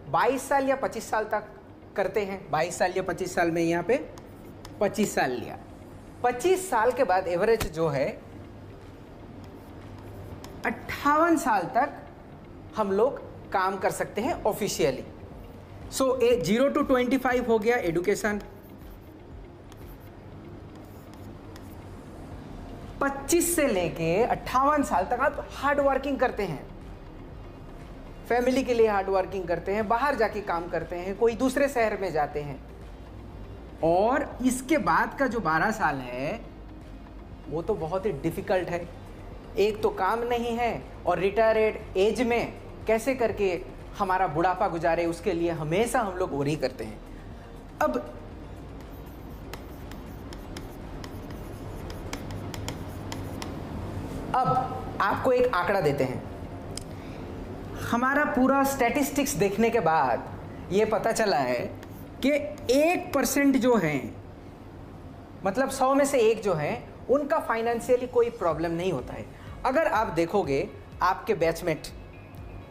22 साल या 25 साल तक करते हैं। 22 साल या 25 साल में यहाँ पे 25 साल लिया। 25 साल के बाद एवरेज जो है 58 साल तक हम लोग काम कर सकते हैं ऑफिशियली। सो 0 to 25 हो गया एजुकेशन। 25 से लेके 58 साल तक आप हार्ड वर्किंग करते हैं, फैमिली के लिए हार्ड वर्किंग करते हैं, बाहर जाके काम करते हैं, कोई दूसरे शहर में जाते हैं। और इसके बाद का जो 12 साल है वो तो बहुत ही डिफ़िकल्ट है। एक तो काम नहीं है और रिटायर्ड एज में कैसे करके हमारा बुढ़ापा गुजारे, उसके लिए हमेशा हम लोग वरी करते हैं। अब आपको एक आंकड़ा देते हैं। हमारा पूरा स्टैटिस्टिक्स देखने के बाद ये पता चला है कि 1% जो हैं, मतलब 100 में से 1 जो हैं, उनका फाइनेंशियली कोई प्रॉब्लम नहीं होता है। अगर आप देखोगे आपके बैचमेट,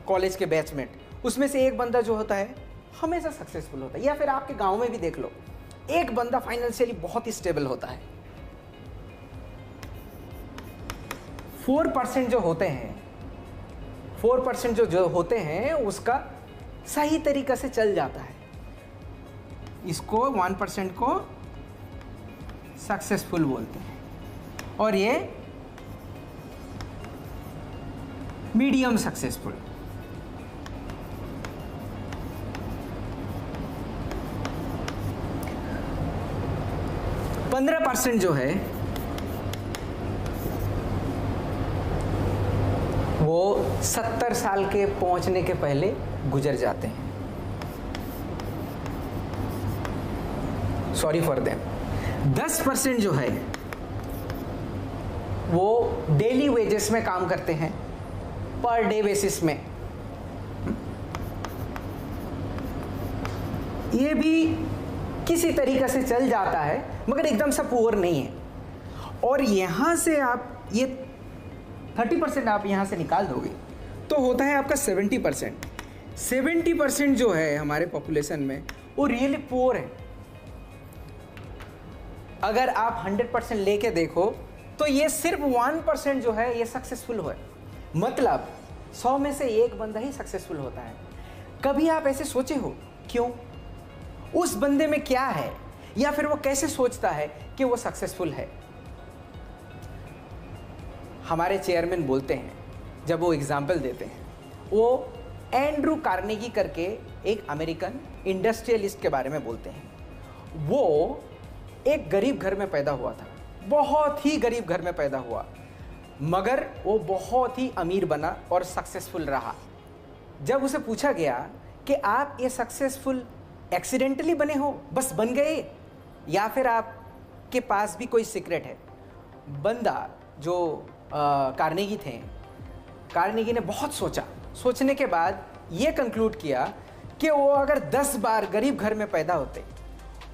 कॉलेज के बैचमेट, उसमें से एक बंदा जो होता है हमेशा सक्सेसफुल होता है। या फिर आपके गांव में भी देख लो, एक बंदा फाइनेंशियली बहुत ही स्टेबल होता है। 4% जो होते हैं, 4% जो होते हैं उसका सही तरीक़ा से चल जाता है। इसको 1% को सक्सेसफुल बोलते हैं और ये मीडियम सक्सेसफुल। पंद्रह 15% जो है वो 70 साल के पहुंचने के पहले गुजर जाते हैं। Sorry for them. 10% जो है वो डेली वेजेस में काम करते हैं, पर डे बेसिस में। ये भी किसी तरीके से चल जाता है मगर एकदम से पुअर नहीं है। और यहाँ से आप ये 30% आप यहाँ से निकाल दोगे तो होता है आपका 70%। 70% जो है हमारे पॉपुलेशन में वो रियली पुअर है। अगर आप 100% लेके देखो तो ये सिर्फ 1% जो है ये सक्सेसफुल हुआ है। मतलब 100 में से 1 बंदा ही सक्सेसफुल होता है। कभी आप ऐसे सोचे हो क्यों? उस बंदे में क्या है, या फिर वो कैसे सोचता है कि वो सक्सेसफुल है? हमारे चेयरमैन बोलते हैं, जब वो एग्जाम्पल देते हैं, वो एंड्रू कार्नेगी करके एक अमेरिकन इंडस्ट्रियलिस्ट के बारे में बोलते हैं। वो एक गरीब घर में पैदा हुआ था, बहुत ही गरीब घर में पैदा हुआ, मगर वो बहुत ही अमीर बना और सक्सेसफुल रहा। जब उसे पूछा गया कि आप ये सक्सेसफुल एक्सीडेंटली बने हो, बस बन गए, या फिर आपके पास भी कोई सीक्रेट है? बंदा जो कार्नेगी थे, कार्नेगी ने बहुत सोचा, सोचने के बाद ये कंक्लूड किया कि वो अगर 10 बार गरीब घर में पैदा होते,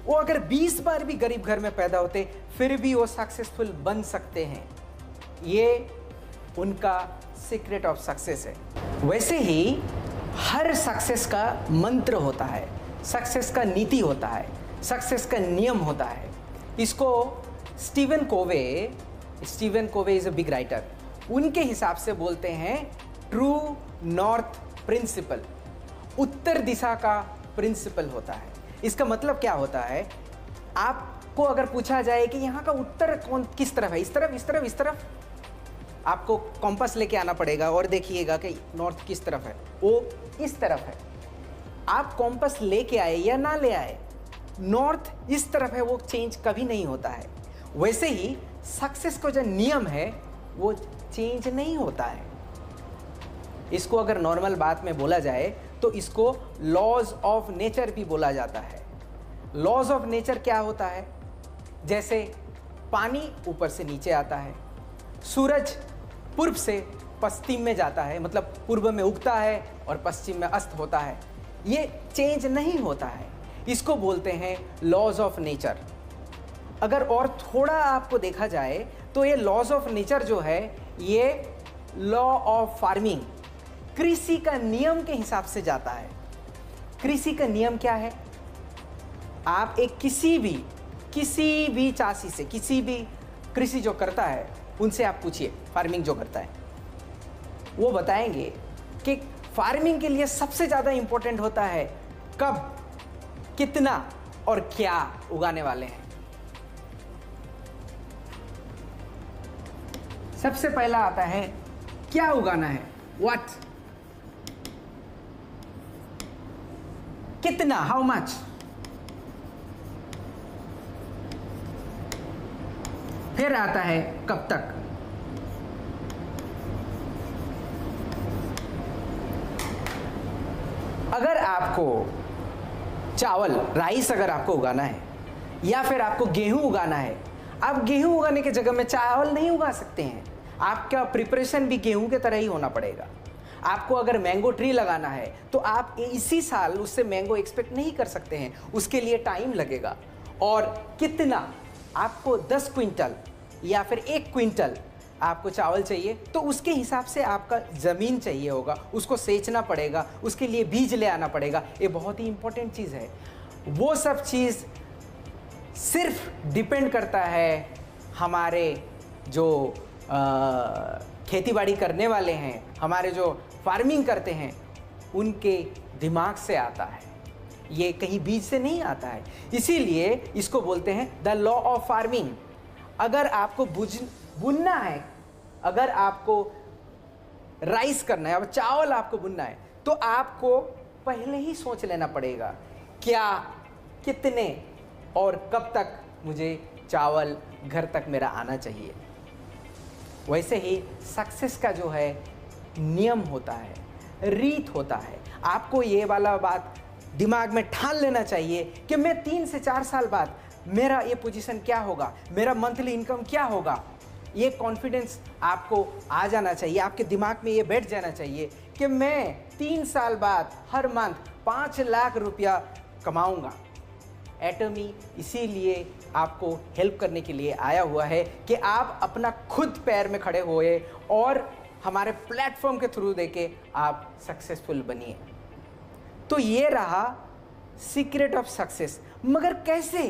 वो अगर 20 बार भी गरीब घर में पैदा होते, फिर भी वो सक्सेसफुल बन सकते हैं। ये उनका सीक्रेट ऑफ सक्सेस है। वैसे ही हर सक्सेस का मंत्र होता है, सक्सेस का नीति होता है, सक्सेस का नियम होता है। इसको Steven Covey is a big writer, उनके हिसाब से बोलते हैं ट्रू नॉर्थ प्रिंसिपल, उत्तर दिशा का प्रिंसिपल होता है। इसका मतलब क्या होता है, आपको अगर पूछा जाए कि यहाँ का उत्तर किस तरफ है, इस तरफ, आपको कॉम्पास लेके आना पड़ेगा और देखिएगा कि नॉर्थ किस तरफ है, वो इस तरफ है। आप कॉम्पास लेके आए या ना ले आए, नॉर्थ इस तरफ है, वो चेंज कभी नहीं होता है। वैसे ही सक्सेस का जो नियम है वो चेंज नहीं होता है। इसको अगर नॉर्मल बात में बोला जाए तो इसको लॉज ऑफ नेचर भी बोला जाता है। लॉज ऑफ नेचर क्या होता है, जैसे पानी ऊपर से नीचे आता है, सूरज पूर्व से पश्चिम में जाता है, मतलब पूर्व में उगता है और पश्चिम में अस्त होता है, ये चेंज नहीं होता है। इसको बोलते हैं लॉज ऑफ नेचर। अगर और थोड़ा आपको देखा जाए तो ये लॉज ऑफ नेचर जो है ये लॉ ऑफ फार्मिंग, कृषि का नियम के हिसाब से जाता है। कृषि का नियम क्या है, आप एक किसी भी चासी से, किसी भी कृषि जो करता है उनसे आप पूछिए, फार्मिंग जो करता है, वो बताएंगे कि फार्मिंग के लिए सबसे ज़्यादा इंपॉर्टेंट होता है कब, कितना और क्या उगाने वाले हैं। सबसे पहला आता है क्या उगाना है, व्हाट, कितना, हाउ मच, फिर आता है कब तक, अगर आपको चावल, राइस अगर आपको उगाना है या फिर आपको गेहूं उगाना है, आप गेहूं उगाने के जगह में चावल नहीं उगा सकते हैं। आपका प्रिपरेशन भी गेहूं के तरह ही होना पड़ेगा। आपको अगर मैंगो ट्री लगाना है तो आप इसी साल उससे मैंगो एक्सपेक्ट नहीं कर सकते हैं, उसके लिए टाइम लगेगा। और कितना, आपको 10 क्विंटल या फिर 1 क्विंटल आपको चावल चाहिए तो उसके हिसाब से आपका ज़मीन चाहिए होगा, उसको सेचना पड़ेगा, उसके लिए बीज ले आना पड़ेगा। ये बहुत ही इंपॉर्टेंट चीज़ है। वो सब चीज़ सिर्फ डिपेंड करता है हमारे जो खेतीबाड़ी करने वाले हैं, हमारे जो फार्मिंग करते हैं, उनके दिमाग से आता है, ये कहीं बीज से नहीं आता है। इसीलिए इसको बोलते हैं द लॉ ऑफ फार्मिंग। अगर आपको बुनना है, अगर आपको राइस करना है, अब चावल आपको बुनना है, तो आपको पहले ही सोच लेना पड़ेगा क्या, कितने और कब तक मुझे चावल घर तक मेरा आना चाहिए। वैसे ही सक्सेस का जो है नियम होता है, रीत होता है। आपको ये वाला बात दिमाग में ठान लेना चाहिए कि मैं 3 से 4 साल बाद मेरा ये पोजीशन क्या होगा, मेरा मंथली इनकम क्या होगा। ये कॉन्फिडेंस आपको आ जाना चाहिए, आपके दिमाग में ये बैठ जाना चाहिए कि मैं 3 साल बाद हर मंथ 5 लाख रुपया कमाऊंगा। एटमी इसीलिए आपको हेल्प करने के लिए आया हुआ है कि आप अपना खुद पैर में खड़े होए और हमारे प्लेटफॉर्म के थ्रू देके आप सक्सेसफुल बनिए। तो ये रहा सीक्रेट ऑफ सक्सेस। मगर कैसे,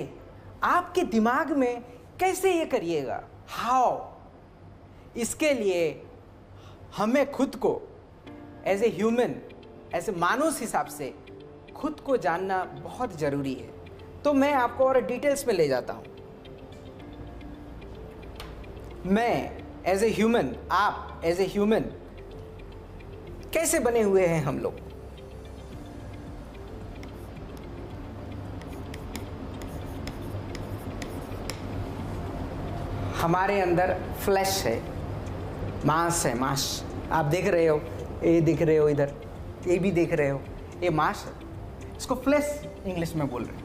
आपके दिमाग में कैसे ये करिएगा, हाउ? इसके लिए हमें खुद को as a human, as a मानुष हिसाब से खुद को जानना बहुत ज़रूरी है। तो मैं आपको और डिटेल्स में ले जाता हूँ। मैं एज ए ह्यूमन, आप एज ए ह्यूमन कैसे बने हुए हैं हम लोग। हमारे अंदर फ्लैश है, मांस है, मांस आप देख रहे हो, ये देख रहे हो, इधर ये भी देख रहे हो, ये मांस है, इसको फ्लैश इंग्लिश में बोल रहे हैं।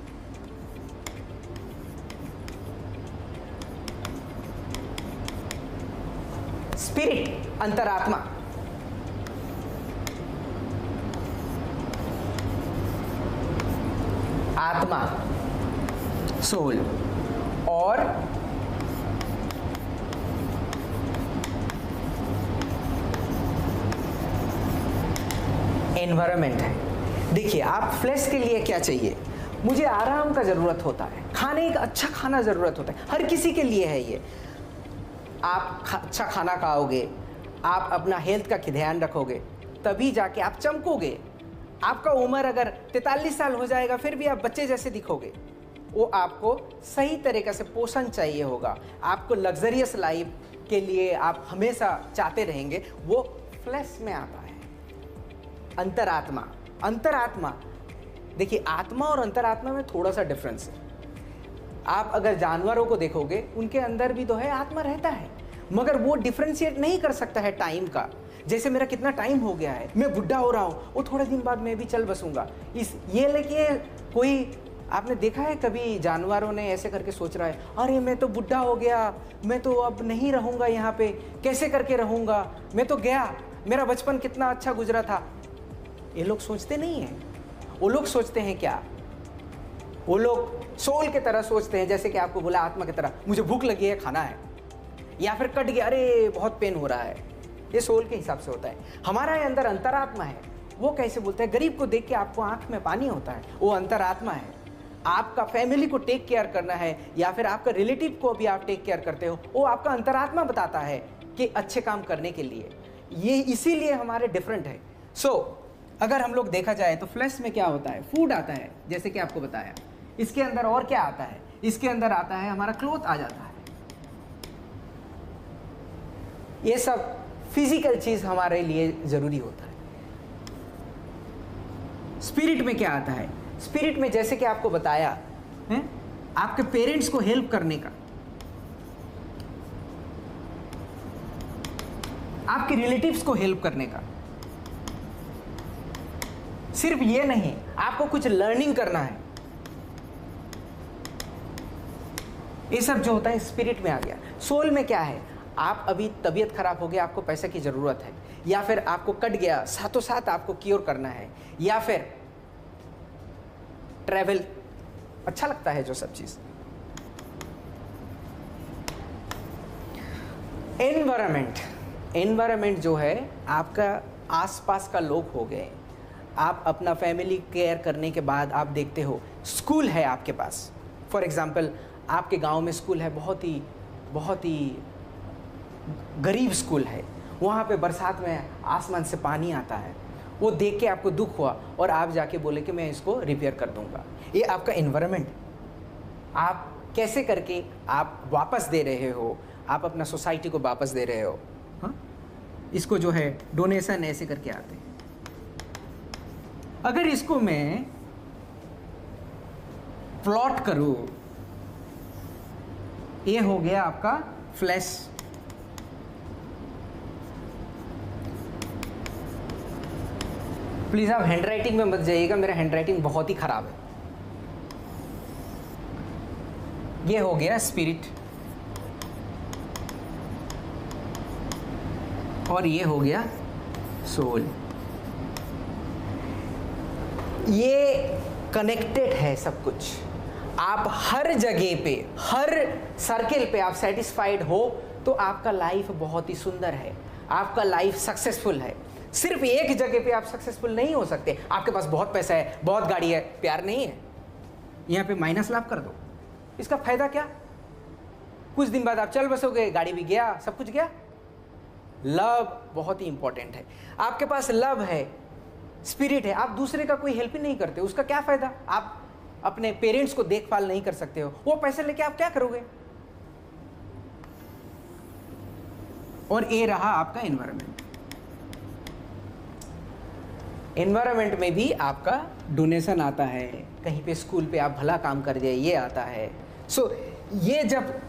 स्पिरिट, अंतरात्मा, आत्मा, सोल, और एनवायरनमेंट है। देखिए, आप फ्लैश के लिए क्या चाहिए? मुझे आराम का ज़रूरत होता है, खाने का अच्छा खाना ज़रूरत होता है, हर किसी के लिए है ये। आप अच्छा खाना खाओगे, आप अपना हेल्थ का ध्यान रखोगे, तभी जाके आप चमकोगे। आपका उम्र अगर 43 साल हो जाएगा फिर भी आप बच्चे जैसे दिखोगे। वो आपको सही तरीक़े से पोषण चाहिए होगा, आपको लग्जरियस लाइफ के लिए आप हमेशा चाहते रहेंगे, वो फ्लैश में आता है। अंतरात्मा, अंतरात्मा, देखिए आत्मा और अंतरात्मा में थोड़ा सा डिफरेंस है। आप अगर जानवरों को देखोगे, उनके अंदर भी तो है, आत्मा रहता है, मगर वो डिफ्रेंशिएट नहीं कर सकता है टाइम का। जैसे मेरा कितना टाइम हो गया है, मैं बुढ़ा हो रहा हूँ, वो थोड़े दिन बाद मैं भी चल बसूंगा। ये लेके कोई आपने देखा है कभी जानवरों ने ऐसे करके सोच रहा है, अरे मैं तो बुढ़ा हो गया, मैं तो अब नहीं रहूँगा यहाँ पे, कैसे करके रहूँगा, मैं तो गया, मेरा बचपन कितना अच्छा गुजरा था। ये लोग सोचते नहीं हैं। वो लोग सोचते हैं क्या? वो लोग सोल की तरह सोचते हैं, जैसे कि आपको बोला आत्मा की तरह, मुझे भूख लगी है, खाना है, या फिर कट गया, अरे बहुत पेन हो रहा है। ये सोल के हिसाब से होता है। हमारा अंदर अंतरात्मा है। वो कैसे बोलते हैं? गरीब को देख के आपको आंख में पानी होता है, वो अंतरात्मा है। आपका फैमिली को टेक केयर करना है, या फिर आपका रिलेटिव को भी आप टेक केयर करते हो, वो आपका अंतरात्मा बताता है कि अच्छे काम करने के लिए। ये इसीलिए हमारे डिफरेंट है। अगर हम लोग देखा जाए तो फ्लैश में क्या होता है? फूड आता है, जैसे कि आपको बताया। इसके अंदर और क्या आता है? इसके अंदर आता है हमारा क्लोथ आ जाता है। ये सब फिजिकल चीज हमारे लिए जरूरी होता है। स्पिरिट में क्या आता है? स्पिरिट में जैसे कि आपको बताया है, आपके पेरेंट्स को हेल्प करने का, आपके रिलेटिव्स को हेल्प करने का। सिर्फ ये नहीं, आपको कुछ लर्निंग करना है। ये सब जो होता है स्पिरिट में आ गया। सोल में क्या है? आप अभी तबीयत खराब हो गया, आपको पैसे की ज़रूरत है, या फिर आपको कट गया, साथों साथ आपको क्योर करना है, या फिर ट्रैवल अच्छा लगता है, जो सब चीज़। एनवायरनमेंट जो है, आपका आसपास का लोग हो गए। आप अपना फैमिली केयर करने के बाद आप देखते हो स्कूल है आपके पास। फॉर एग्जांपल, आपके गांव में स्कूल है, बहुत ही गरीब स्कूल है, वहाँ पे बरसात में आसमान से पानी आता है, वो देख के आपको दुख हुआ और आप जाके बोले कि मैं इसको रिपेयर कर दूंगा। ये आपका एनवायरनमेंट, आप कैसे करके आप वापस दे रहे हो, आप अपना सोसाइटी को वापस दे रहे हो। हाँ, इसको जो है डोनेशन ऐसे करके आते हैं। अगर इसको मैं प्लॉट करूं, ये हो गया आपका फ्लैश। प्लीज आप हैंडराइटिंग में मत जाइएगा, मेरा हैंडराइटिंग बहुत ही खराब है। ये हो गया स्पिरिट, और ये हो गया सोल। ये कनेक्टेड है सब कुछ। आप हर जगह पे, हर सर्किल पे आप सेटिस्फाइड हो तो आपका लाइफ बहुत ही सुंदर है, आपका लाइफ सक्सेसफुल है। सिर्फ एक जगह पे आप सक्सेसफुल नहीं हो सकते। आपके पास बहुत पैसा है, बहुत गाड़ी है, प्यार नहीं है, यहाँ पे माइनस लाभ कर दो, इसका फायदा क्या? कुछ दिन बाद आप चल बसोगे, गाड़ी भी गया, सब कुछ गया। लव बहुत ही इंपॉर्टेंट है। आपके पास लव है, स्पिरिट है, आप दूसरे का कोई हेल्प ही नहीं करते, उसका क्या फायदा? आप अपने पेरेंट्स को देखभाल नहीं कर सकते हो, वो पैसे लेके आप क्या करोगे? और ये रहा आपका एनवायरनमेंट। एनवायरनमेंट में भी आपका डोनेशन आता है, कहीं पे स्कूल पे आप भला काम कर दिए, ये आता है। ये जब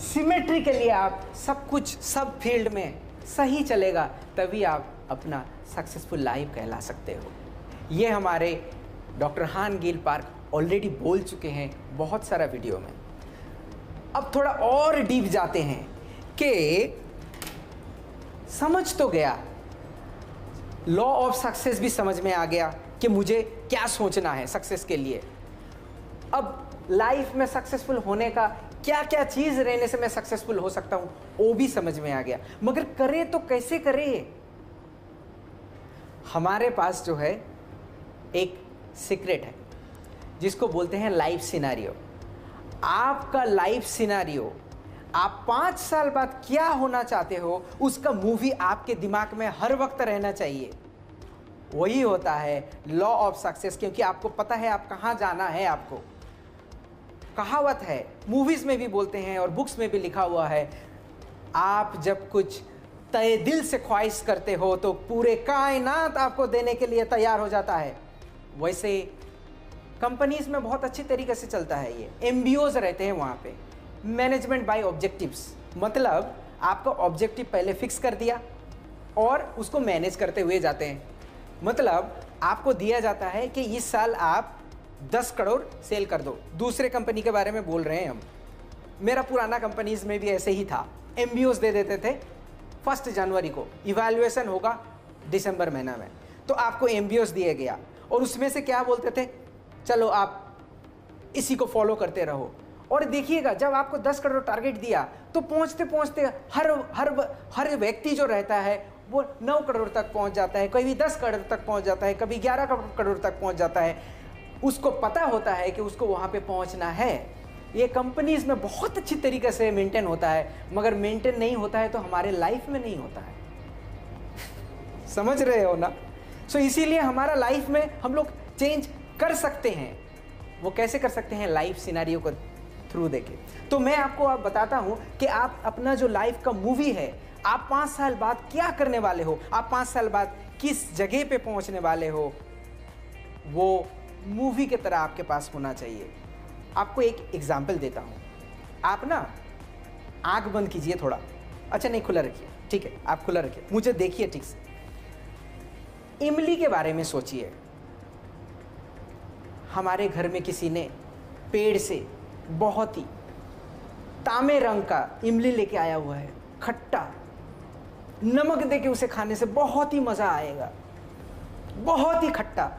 सिमेट्रिकली आप सब कुछ, सब फील्ड में सही चलेगा, तभी आप अपना सक्सेसफुल लाइफ कहला सकते हो। ये हमारे डॉक्टर हान गिल पार्क ऑलरेडी बोल चुके हैं बहुत सारा वीडियो में। अब थोड़ा और डीप जाते हैं कि समझ तो गया, लॉ ऑफ सक्सेस भी समझ में आ गया कि मुझे क्या सोचना है सक्सेस के लिए। अब लाइफ में सक्सेसफुल होने का क्या क्या चीज रहने से मैं सक्सेसफुल हो सकता हूं, वो भी समझ में आ गया। मगर करे तो कैसे करे? हमारे पास जो है एक सीक्रेट है जिसको बोलते हैं लाइफ सिनेरियो। आपका लाइफ सिनेरियो, आप 5 साल बाद क्या होना चाहते हो, उसका मूवी आपके दिमाग में हर वक्त रहना चाहिए। वही होता है लॉ ऑफ सक्सेस, क्योंकि आपको पता है आप कहाँ जाना है। आपको कहावत है, मूवीज में भी बोलते हैं और बुक्स में भी लिखा हुआ है, आप जब कुछ तय दिल से ख्वाहिश करते हो तो पूरे कायनात आपको देने के लिए तैयार हो जाता है। वैसे कंपनीज में बहुत अच्छी तरीके से चलता है ये। एमबीओज रहते हैं वहाँ पे, मैनेजमेंट बाय ऑब्जेक्टिव्स, मतलब आपका ऑब्जेक्टिव पहले फिक्स कर दिया और उसको मैनेज करते हुए जाते हैं। मतलब आपको दिया जाता है कि इस साल आप 10 करोड़ सेल कर दो। दूसरे कंपनी के बारे में बोल रहे हैं हम, मेरा पुराना कंपनीज में भी ऐसे ही था। एमबीओज दे देते थे 1 जनवरी को, इवैल्यूएशन होगा दिसंबर महीना में, तो आपको एमबीओज दिया गया और उसमें से क्या बोलते थे, चलो आप इसी को फॉलो करते रहो। और देखिएगा जब आपको 10 करोड़ टारगेट दिया तो पहुंचते पहुंचते हर व्यक्ति जो रहता है वो 9 करोड़ तक पहुंच जाता है, कभी 10 करोड़ तक पहुंच जाता है, कभी 11 करोड़ तक पहुंच जाता है। उसको पता होता है कि उसको वहां पे पहुंचना है। ये कंपनीज में बहुत अच्छी तरीके से मेंटेन होता है, मगर मेंटेन नहीं होता है तो हमारे लाइफ में नहीं होता है। समझ रहे हो ना? सो इसीलिए हमारा लाइफ में हम लोग चेंज कर सकते हैं। वो कैसे कर सकते हैं? लाइफ सिनेरियो को थ्रू देके। तो मैं आपको अब बताता हूं कि आप अपना जो लाइफ का मूवी है, आप 5 साल बाद क्या करने वाले हो, आप 5 साल बाद किस जगह पे पहुंचने वाले हो, वो मूवी की तरह आपके पास होना चाहिए। आपको एक एग्जाम्पल देता हूं। आप ना आंख बंद कीजिए थोड़ा, अच्छा नहीं खुला रखिए, ठीक है आप खुला रखिए, मुझे देखिए ठीक से। इमली के बारे में सोचिए। हमारे घर में किसी ने पेड़ से बहुत ही तांबे रंग का इमली लेके आया हुआ है, खट्टा, नमक देके उसे खाने से बहुत ही मजा आएगा, बहुत ही खट्टा।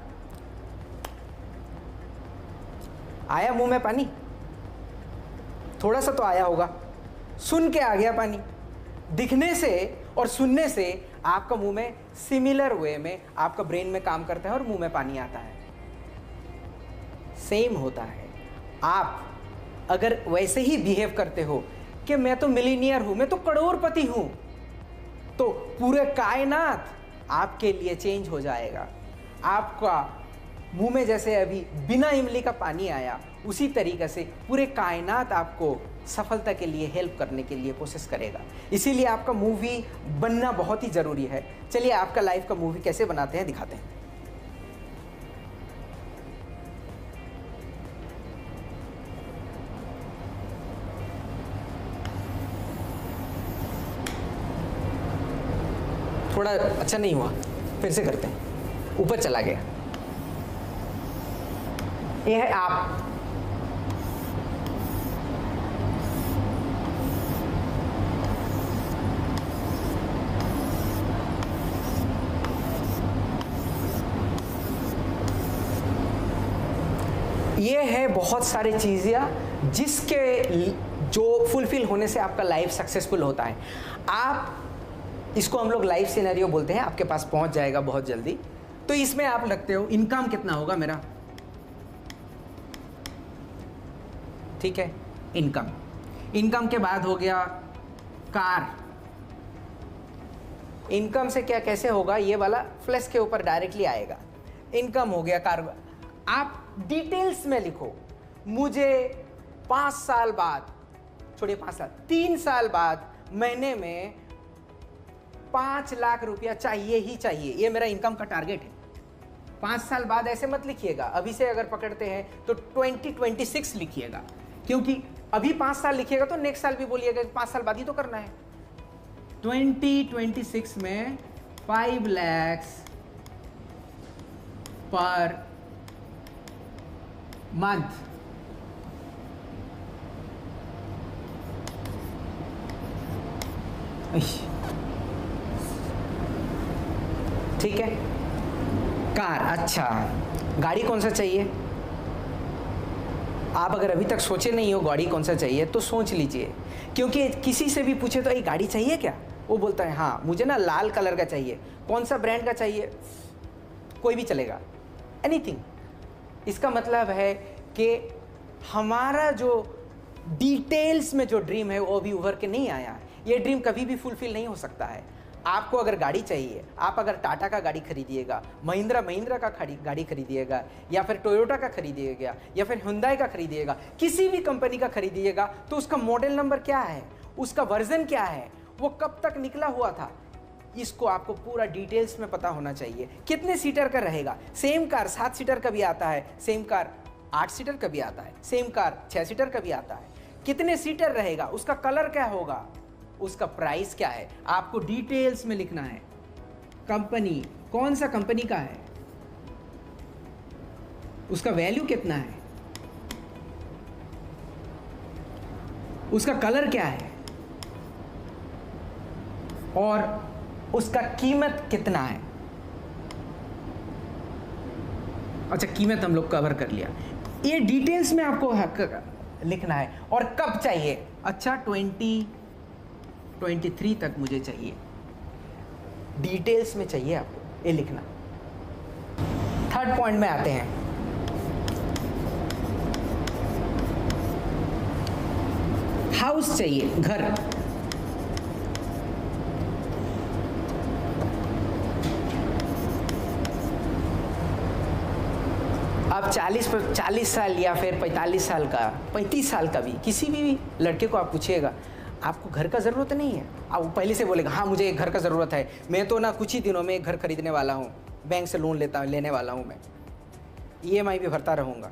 आया मुंह में पानी? थोड़ा सा तो आया होगा, सुन के आ गया पानी। दिखने से और सुनने से आपका मुंह में सिमिलर वे में आपका ब्रेन में काम करता है और मुंह में पानी आता है। सेम होता है। आप अगर वैसे ही बिहेव करते हो कि मैं तो मिलीनियर हूं, मैं तो करोड़पति हूं, तो पूरे कायनात आपके लिए चेंज हो जाएगा। आपका मुंह में जैसे अभी बिना इमली का पानी आया, उसी तरीके से पूरे कायनात आपको सफलता के लिए हेल्प करने के लिए कोशिश करेगा। इसीलिए आपका मूवी बनना बहुत ही ज़रूरी है। चलिए आपका लाइफ का मूवी कैसे बनाते हैं दिखाते हैं। थोड़ा अच्छा नहीं हुआ, फिर से करते हैं। ऊपर चला गया। ये है आप। ये है बहुत सारी चीज़ें जिसके जो फुलफिल होने से आपका लाइफ सक्सेसफुल होता है। आप इसको हम लोग लाइफ सिनेरियो बोलते हैं, आपके पास पहुंच जाएगा बहुत जल्दी। तो इसमें आप लगते हो इनकम कितना होगा मेरा, ठीक है, इनकम। इनकम के बाद हो गया कार। इनकम से क्या कैसे होगा, ये वाला फ्लैश के ऊपर डायरेक्टली आएगा। इनकम हो गया, कार। आप डिटेल्स में लिखो, मुझे 5 साल बाद, छोड़िए 5 साल, 3 साल बाद महीने में 5 लाख रुपया चाहिए ही चाहिए। ये मेरा इनकम का टारगेट है। 5 साल बाद ऐसे मत लिखिएगा, अभी से अगर पकड़ते हैं तो 2026 लिखिएगा, क्योंकि अभी 5 साल लिखिएगा तो नेक्स्ट साल भी बोलिएगा 5 साल बाद ही तो करना है। 2026 में 5 लाख पर मंथ। ठीक है, कार। अच्छा, गाड़ी कौन सा चाहिए? आप अगर अभी तक सोचे नहीं हो गाड़ी कौन सा चाहिए तो सोच लीजिए, क्योंकि किसी से भी पूछे तो ये गाड़ी चाहिए क्या, वो बोलता है हाँ मुझे ना लाल कलर का चाहिए। कौन सा ब्रांड का चाहिए? कोई भी चलेगा, एनीथिंग। इसका मतलब है कि हमारा जो डिटेल्स में जो ड्रीम है वो अभी उभर के नहीं आया। ये ड्रीम कभी भी फुलफिल नहीं हो सकता है। आपको अगर गाड़ी चाहिए, आप अगर टाटा का गाड़ी खरीदिएगा, महिंद्रा का गाड़ी खरीदिएगा, या फिर टोयोटा का खरीदिएगा, या फिर हुंडई का खरीदिएगा, किसी भी कंपनी का खरीदिएगा, तो उसका मॉडल नंबर क्या है, उसका वर्जन क्या है, वो कब तक निकला हुआ था, इसको आपको पूरा डिटेल्स में पता होना चाहिए। कितने सीटर का रहेगा, सेम कार 7 सीटर का भी आता है, सेम कार 8 सीटर का भी आता है, सेम कार 6 सीटर का भी आता है। कितने सीटर रहेगा, उसका कलर क्या होगा, उसका प्राइस क्या है, आपको डिटेल्स में लिखना है। कंपनी कौन सा कंपनी का है, उसका वैल्यू कितना है, उसका कलर क्या है, और उसका कीमत कितना है। अच्छा, कीमत हम लोग कवर कर लिया। ये डिटेल्स में आपको लिखना है। और कब चाहिए, अच्छा 2023 तक मुझे चाहिए, डिटेल्स में चाहिए आपको ये लिखना। थर्ड पॉइंट में आते हैं, हाउस चाहिए, घर। अब 40 साल या फिर 45 साल का, 35 साल का भी किसी भी लड़के को आप पूछिएगा, आपको घर का ज़रूरत नहीं है, आप पहले से बोलेगा हाँ मुझे एक घर का ज़रूरत है, मैं तो ना कुछ ही दिनों में एक घर खरीदने वाला हूँ, बैंक से लोन लेने वाला हूँ, मैं EMI भी भरता रहूँगा।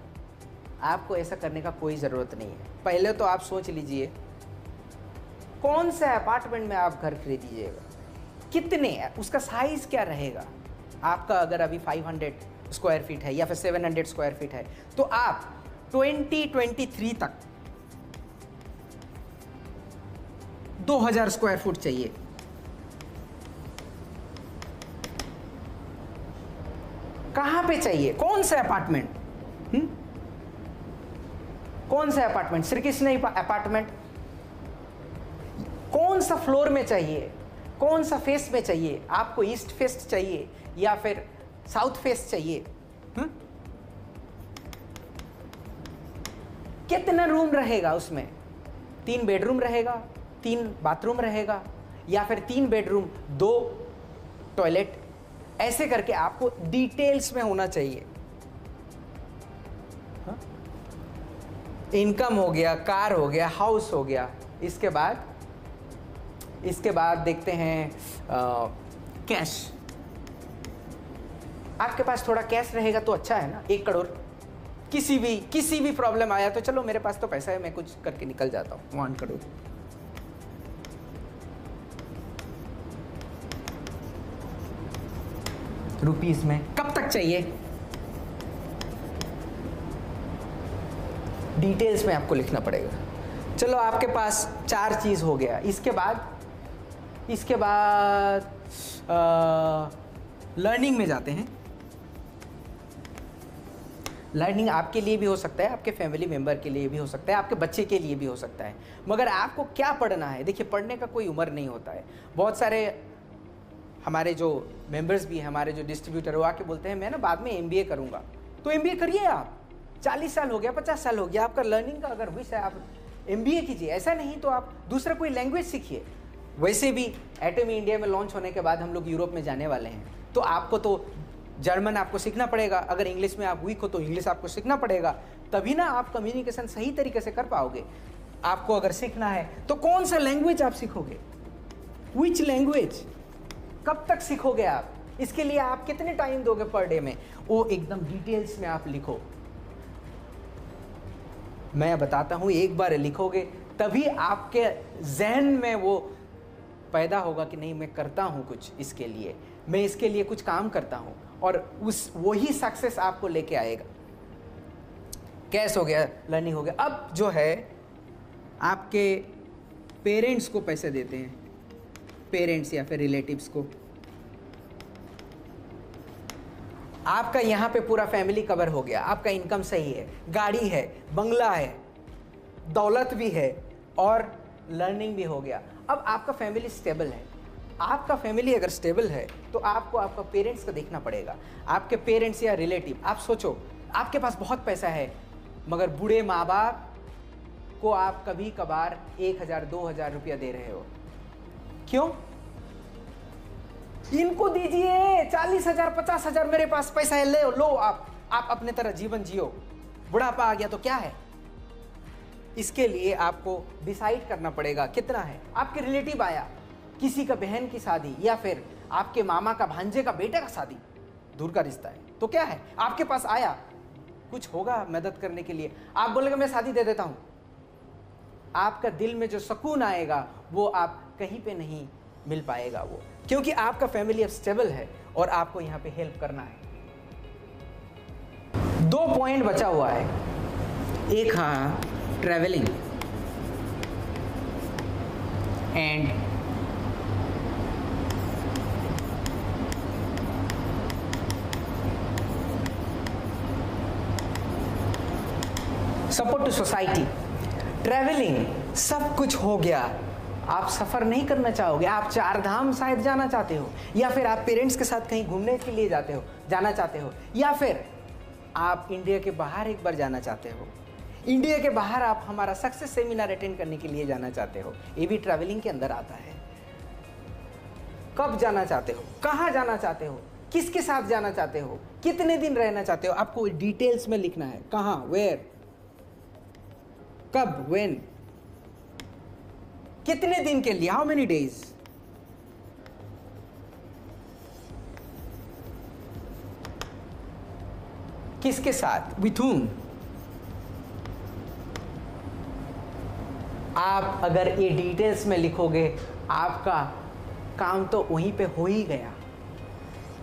आपको ऐसा करने का कोई ज़रूरत नहीं है। पहले तो आप सोच लीजिए कौन सा अपार्टमेंट में आप घर खरीदीजिएगा, कितने, उसका साइज़ क्या रहेगा। आपका अगर अभी 500 स्क्वायर फीट है या फिर 700 स्क्वायर फीट है, तो आप 2023 तक 2000 स्क्वायर फुट चाहिए। कहां पे चाहिए, कौन सा अपार्टमेंट, कौन सा अपार्टमेंट, श्री कृष्ण अपार्टमेंट, कौन सा फ्लोर में चाहिए, कौन सा फेस में चाहिए, आपको ईस्ट फेस चाहिए या फिर साउथ फेस चाहिए, कितना रूम रहेगा उसमें, 3 बेडरूम रहेगा, 3 बाथरूम रहेगा, या फिर 3 बेडरूम 2 टॉयलेट, ऐसे करके आपको डिटेल्स में होना चाहिए। इनकम हो गया, कार हो गया, हाउस हो गया। इसके बाद देखते हैं कैश। आपके पास थोड़ा कैश रहेगा तो अच्छा है ना। 1 करोड़, किसी भी प्रॉब्लम आया तो चलो मेरे पास तो पैसा है, मैं कुछ करके निकल जाता हूँ। 1 करोड़ रुपीस में कब तक चाहिए, डिटेल्स में आपको लिखना पड़ेगा। चलो आपके पास 4 चीज हो गया। इसके बाद लर्निंग में जाते हैं। लर्निंग आपके लिए भी हो सकता है, आपके फैमिली मेंबर के लिए भी हो सकता है, आपके बच्चे के लिए भी हो सकता है, मगर आपको क्या पढ़ना है। देखिए, पढ़ने का कोई उम्र नहीं होता है। बहुत सारे हमारे जो मेंबर्स भी हैं, हमारे जो डिस्ट्रीब्यूटर, वो आके बोलते हैं मैं ना बाद में MBA करूंगा। तो MBA करिए आप, 40 साल हो गया, 50 साल हो गया, आपका लर्निंग का अगर विश है आप MBA कीजिए। ऐसा नहीं तो आप दूसरा कोई लैंग्वेज सीखिए। वैसे भी एटमी इंडिया में लॉन्च होने के बाद हम लोग यूरोप में जाने वाले हैं, तो आपको तो जर्मन आपको सीखना पड़ेगा। अगर इंग्लिश में आप वीक हो तो इंग्लिश आपको सीखना पड़ेगा, तभी ना आप कम्युनिकेशन सही तरीके से कर पाओगे। आपको अगर सीखना है तो कौन सा लैंग्वेज आप सीखोगे, विच लैंग्वेज, कब तक सीखोगे आप, इसके लिए आप कितने टाइम दोगे पर डे में, वो एकदम डिटेल्स में आप लिखो। मैं बताता हूं, एक बार लिखोगे तभी आपके जहन में वो पैदा होगा कि नहीं मैं करता हूं कुछ इसके लिए, मैं इसके लिए कुछ काम करता हूं, और वही सक्सेस आपको लेके आएगा। कैश हो गया, लर्निंग हो गया। अब जो है आपके पेरेंट्स को पैसे देते हैं, पेरेंट्स या फिर रिलेटिव्स को। आपका यहाँ पे पूरा फैमिली कवर हो गया, आपका इनकम सही है, गाड़ी है, बंगला है, दौलत भी है और लर्निंग भी हो गया। अब आपका फैमिली स्टेबल है, आपका फैमिली अगर स्टेबल है तो आपको आपका पेरेंट्स को देखना पड़ेगा। आपके पेरेंट्स या रिलेटिव, आप सोचो आपके पास बहुत पैसा है मगर बूढ़े माँ बाप को आप कभी कभार 1,000 2,000 रुपया दे रहे हो, क्यों? इनको दीजिए 40,000 50,000, मेरे पास पैसा है, ले लो आप अपने तरह जीवन जियो। बुढ़ापा आ गया तो क्या है? इसके लिए आपको डिसाइड करना पड़ेगा कितना है। आपके रिलेटिव आया, किसी का बहन की शादी या फिर आपके मामा का भांजे का बेटे का शादी, दूर का रिश्ता है, तो क्या है, आपके पास आया, कुछ होगा मदद करने के लिए, आप बोलेंगे मैं शादी दे देता हूं, आपका दिल में जो सुकून आएगा वो आप कहीं पे नहीं मिल पाएगा वो, क्योंकि आपका फैमिली अब स्टेबल है और आपको यहाँ पे हेल्प करना है। 2 पॉइंट बचा हुआ है, एक हाँ travelling and support to society. Travelling सब कुछ हो गया, आप सफ़र नहीं करना चाहोगे, आप 4 धाम शायद जाना चाहते हो, या फिर आप पेरेंट्स के साथ कहीं घूमने के लिए जाना चाहते हो, या फिर आप इंडिया के बाहर एक बार जाना चाहते हो, इंडिया के बाहर आप हमारा सक्सेस सेमिनार अटेंड करने के लिए जाना चाहते हो, ये भी ट्रैवलिंग के अंदर आता है। कब जाना चाहते हो, कहाँ जाना चाहते हो, किसके साथ जाना चाहते हो, कितने दिन रहना चाहते हो, आपको डिटेल्स में लिखना है, कहाँ, वेयर, कब, व्हेन, कितने दिन के लिए, हाउ मेनी डेज, किसके साथ, विथ whom। आप अगर ये डिटेल्स में लिखोगे आपका काम तो वहीं पे हो ही गया,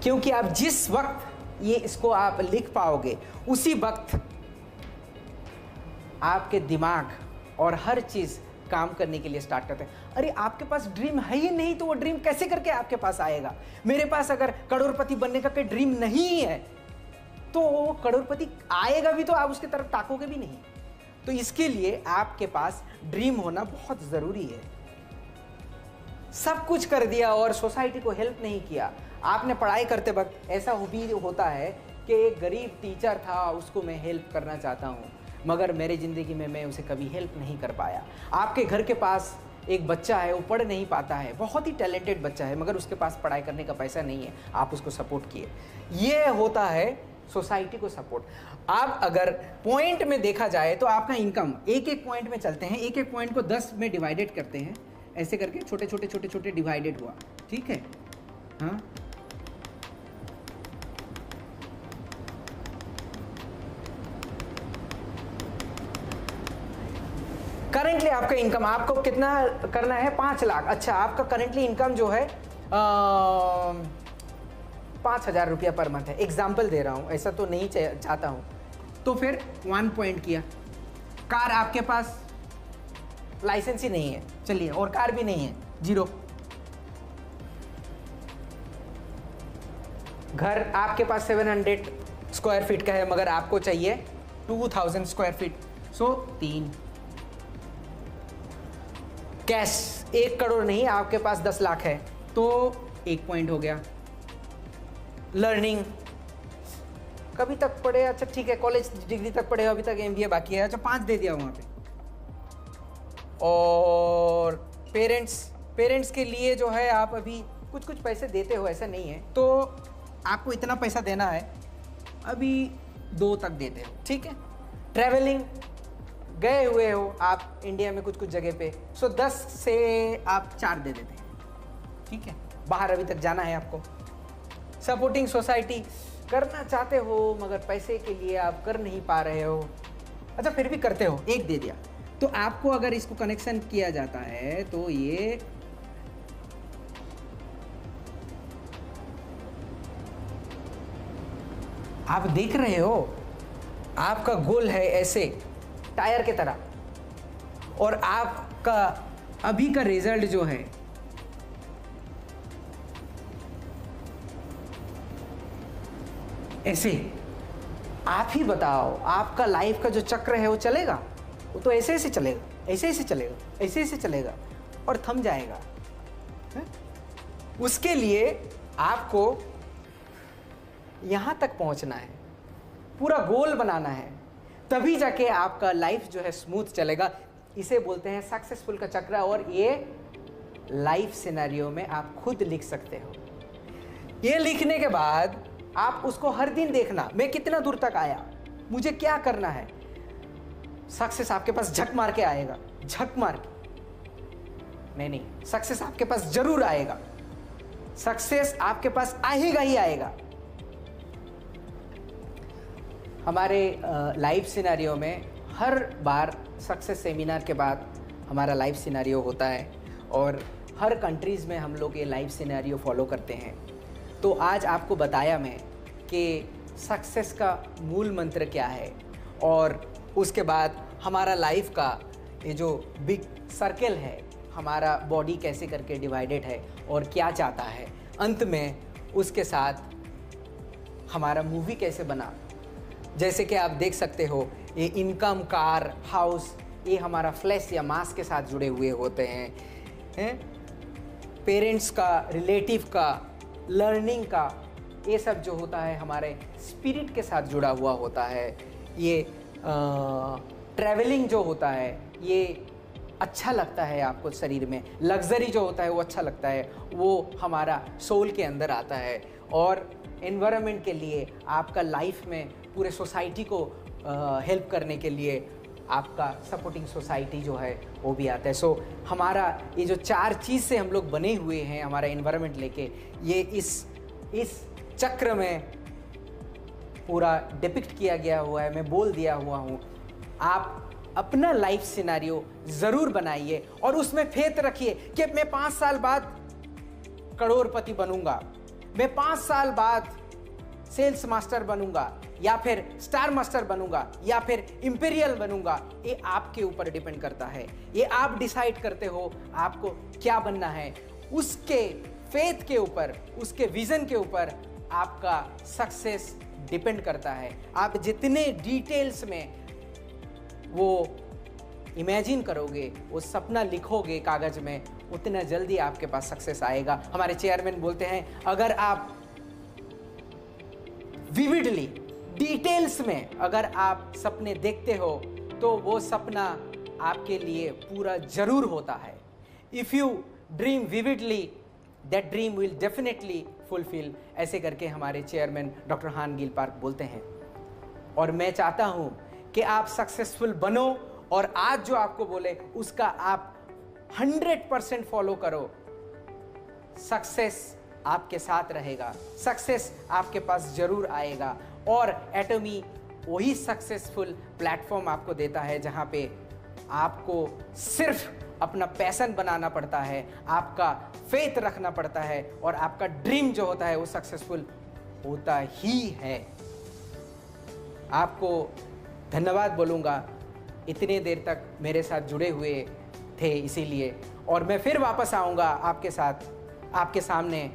क्योंकि आप जिस वक्त ये इसको आप लिख पाओगे उसी वक्त आपके दिमाग और हर चीज काम करने के लिए स्टार्ट करते हैं। अरे आपके पास ड्रीम है ही नहीं तो वो ड्रीम कैसे करके आपके पास आएगा? मेरे पास अगर करोड़पति बनने का कोई ड्रीम नहीं है तो वो करोड़पति आएगा भी तो आप उसकी तरफ ताकोगे भी नहीं। तो इसके लिए आपके पास ड्रीम होना बहुत जरूरी है। सब कुछ कर दिया और सोसाइटी को हेल्प नहीं किया। आपने पढ़ाई करते वक्त ऐसा भी होता है कि एक गरीब टीचर था, उसको मैं हेल्प करना चाहता हूँ मगर मेरे ज़िंदगी में मैं उसे कभी हेल्प नहीं कर पाया। आपके घर के पास एक बच्चा है, वो पढ़ नहीं पाता है, बहुत ही टैलेंटेड बच्चा है मगर उसके पास पढ़ाई करने का पैसा नहीं है, आप उसको सपोर्ट किए। ये होता है सोसाइटी को सपोर्ट। आप अगर पॉइंट में देखा जाए तो आपका इनकम एक एक पॉइंट में चलते हैं, एक एक पॉइंट को 10 में डिवाइडेड करते हैं, ऐसे करके छोटे छोटे छोटे छोटे डिवाइडेड हुआ, ठीक है। हाँ, करेंटली आपका इनकम आपको कितना करना है? 5 लाख। अच्छा, आपका करेंटली इनकम जो है 5,000 रुपया पर मंथ है। एग्जाम्पल दे रहा हूँ, ऐसा तो नहीं चाहता हूँ। तो फिर 1 पॉइंट किया। कार आपके पास लाइसेंस ही नहीं है, चलिए, और कार भी नहीं है, 0। घर आपके पास 700 स्क्वायर फीट का है मगर आपको चाहिए 2000 स्क्वायर फीट, सो 3। कैश 1 करोड़ नहीं, आपके पास 10 लाख है तो 1 पॉइंट हो गया। लर्निंग कभी तक पढ़े? अच्छा ठीक है, कॉलेज डिग्री तक पढ़े, अभी तक MBA बाकी है, अच्छा 5 दे दिया वहाँ पे। और पेरेंट्स के लिए जो है आप अभी कुछ पैसे देते हो, ऐसा नहीं है, तो आपको इतना पैसा देना है, अभी 2 तक देते हो, ठीक है। ट्रैवलिंग गए हुए हो आप इंडिया में कुछ जगह पे, सो 10 से आप 4 दे देते हैं, ठीक है। बाहर अभी तक जाना है आपको। सपोर्टिंग सोसाइटी करना चाहते हो मगर पैसे के लिए आप कर नहीं पा रहे हो, अच्छा फिर भी करते हो, 1 दे दिया। तो आपको अगर इसको कनेक्शन किया जाता है तो ये आप देख रहे हो, आपका गोल है ऐसे टायर के तरह, और आपका अभी का रिजल्ट जो है ऐसे। आप ही बताओ, आपका लाइफ का जो चक्र है वो चलेगा? वो तो ऐसे ऐसे चलेगा, ऐसे ऐसे चलेगा, ऐसे ऐसे चलेगा और थम जाएगा, है? उसके लिए आपको यहाँ तक पहुँचना है, पूरा गोल बनाना है, तभी जाके आपका लाइफ जो है स्मूथ चलेगा। इसे बोलते हैं सक्सेसफुल का चक्र, और ये लाइफ सिनेरियो में आप खुद लिख सकते हो। ये लिखने के बाद आप उसको हर दिन देखना, मैं कितना दूर तक आया, मुझे क्या करना है। सक्सेस आपके पास झक मार के आएगा, झक मार के नहीं, सक्सेस आपके पास जरूर आएगा, सक्सेस आपके पास आएगा ही आएगा। हमारे लाइफ सिनेरियो में हर बार सक्सेस सेमिनार के बाद हमारा लाइफ सिनेरियो होता है, और हर कंट्रीज़ में हम लोग ये लाइफ सिनेरियो फॉलो करते हैं। तो आज आपको बताया मैं कि सक्सेस का मूल मंत्र क्या है, और उसके बाद हमारा लाइफ का ये जो बिग सर्कल है, हमारा बॉडी कैसे करके डिवाइडेड है और क्या चाहता है, अंत में उसके साथ हमारा मूवी कैसे बना। जैसे कि आप देख सकते हो, ये इनकम, कार, हाउस, ये हमारा फ्लैश या मास के साथ जुड़े हुए होते हैं, पेरेंट्स का, रिलेटिव का, लर्निंग का, ये सब जो होता है हमारे स्पिरिट के साथ जुड़ा हुआ होता है। ये ट्रैवलिंग जो होता है, ये अच्छा लगता है आपको शरीर में, लग्जरी जो होता है वो अच्छा लगता है, वो हमारा सोल के अंदर आता है। और एनवायरनमेंट के लिए, आपका लाइफ में पूरे सोसाइटी को हेल्प करने के लिए आपका सपोर्टिंग सोसाइटी जो है वो भी आता है। सो हमारा ये जो 4 चीज़ से हम लोग बने हुए हैं, हमारा एनवायरनमेंट लेके, ये इस चक्र में पूरा डिपिक्ट किया गया हुआ है, मैं बोल दिया हुआ हूँ। आप अपना लाइफ सिनेरियो ज़रूर बनाइए और उसमें फेथ रखिए कि मैं 5 साल बाद करोड़पति बनूंगा, मैं 5 साल बाद सेल्स मास्टर बनूंगा, या फिर स्टार मास्टर बनूंगा, या फिर इंपीरियल बनूंगा। ये आपके ऊपर डिपेंड करता है, ये आप डिसाइड करते हो आपको क्या बनना है। उसके फेथ के ऊपर, उसके विजन के ऊपर आपका सक्सेस डिपेंड करता है। आप जितने डिटेल्स में वो इमेजिन करोगे, वो सपना लिखोगे कागज में, उतना जल्दी आपके पास सक्सेस आएगा। हमारे चेयरमैन बोलते हैं, अगर आप विविडली, डिटेल्स में अगर आप सपने देखते हो तो वो सपना आपके लिए पूरा जरूर होता है। If you dream vividly, that dream will definitely fulfil. ऐसे करके हमारे चेयरमैन डॉक्टर हान गिल पार्क बोलते हैं। और मैं चाहता हूं कि आप सक्सेसफुल बनो, और आज जो आपको बोले उसका आप 100% फॉलो करो। सक्सेस आपके साथ रहेगा, सक्सेस आपके पास जरूर आएगा। और एटमी वही सक्सेसफुल प्लेटफॉर्म आपको देता है जहां पे आपको सिर्फ अपना पैशन बनाना पड़ता है, आपका फेथ रखना पड़ता है, और आपका ड्रीम जो होता है वो सक्सेसफुल होता ही है। आपको धन्यवाद बोलूँगा, इतने देर तक मेरे साथ जुड़े हुए थे इसीलिए। और मैं फिर वापस आऊँगा आपके साथ, आपके सामने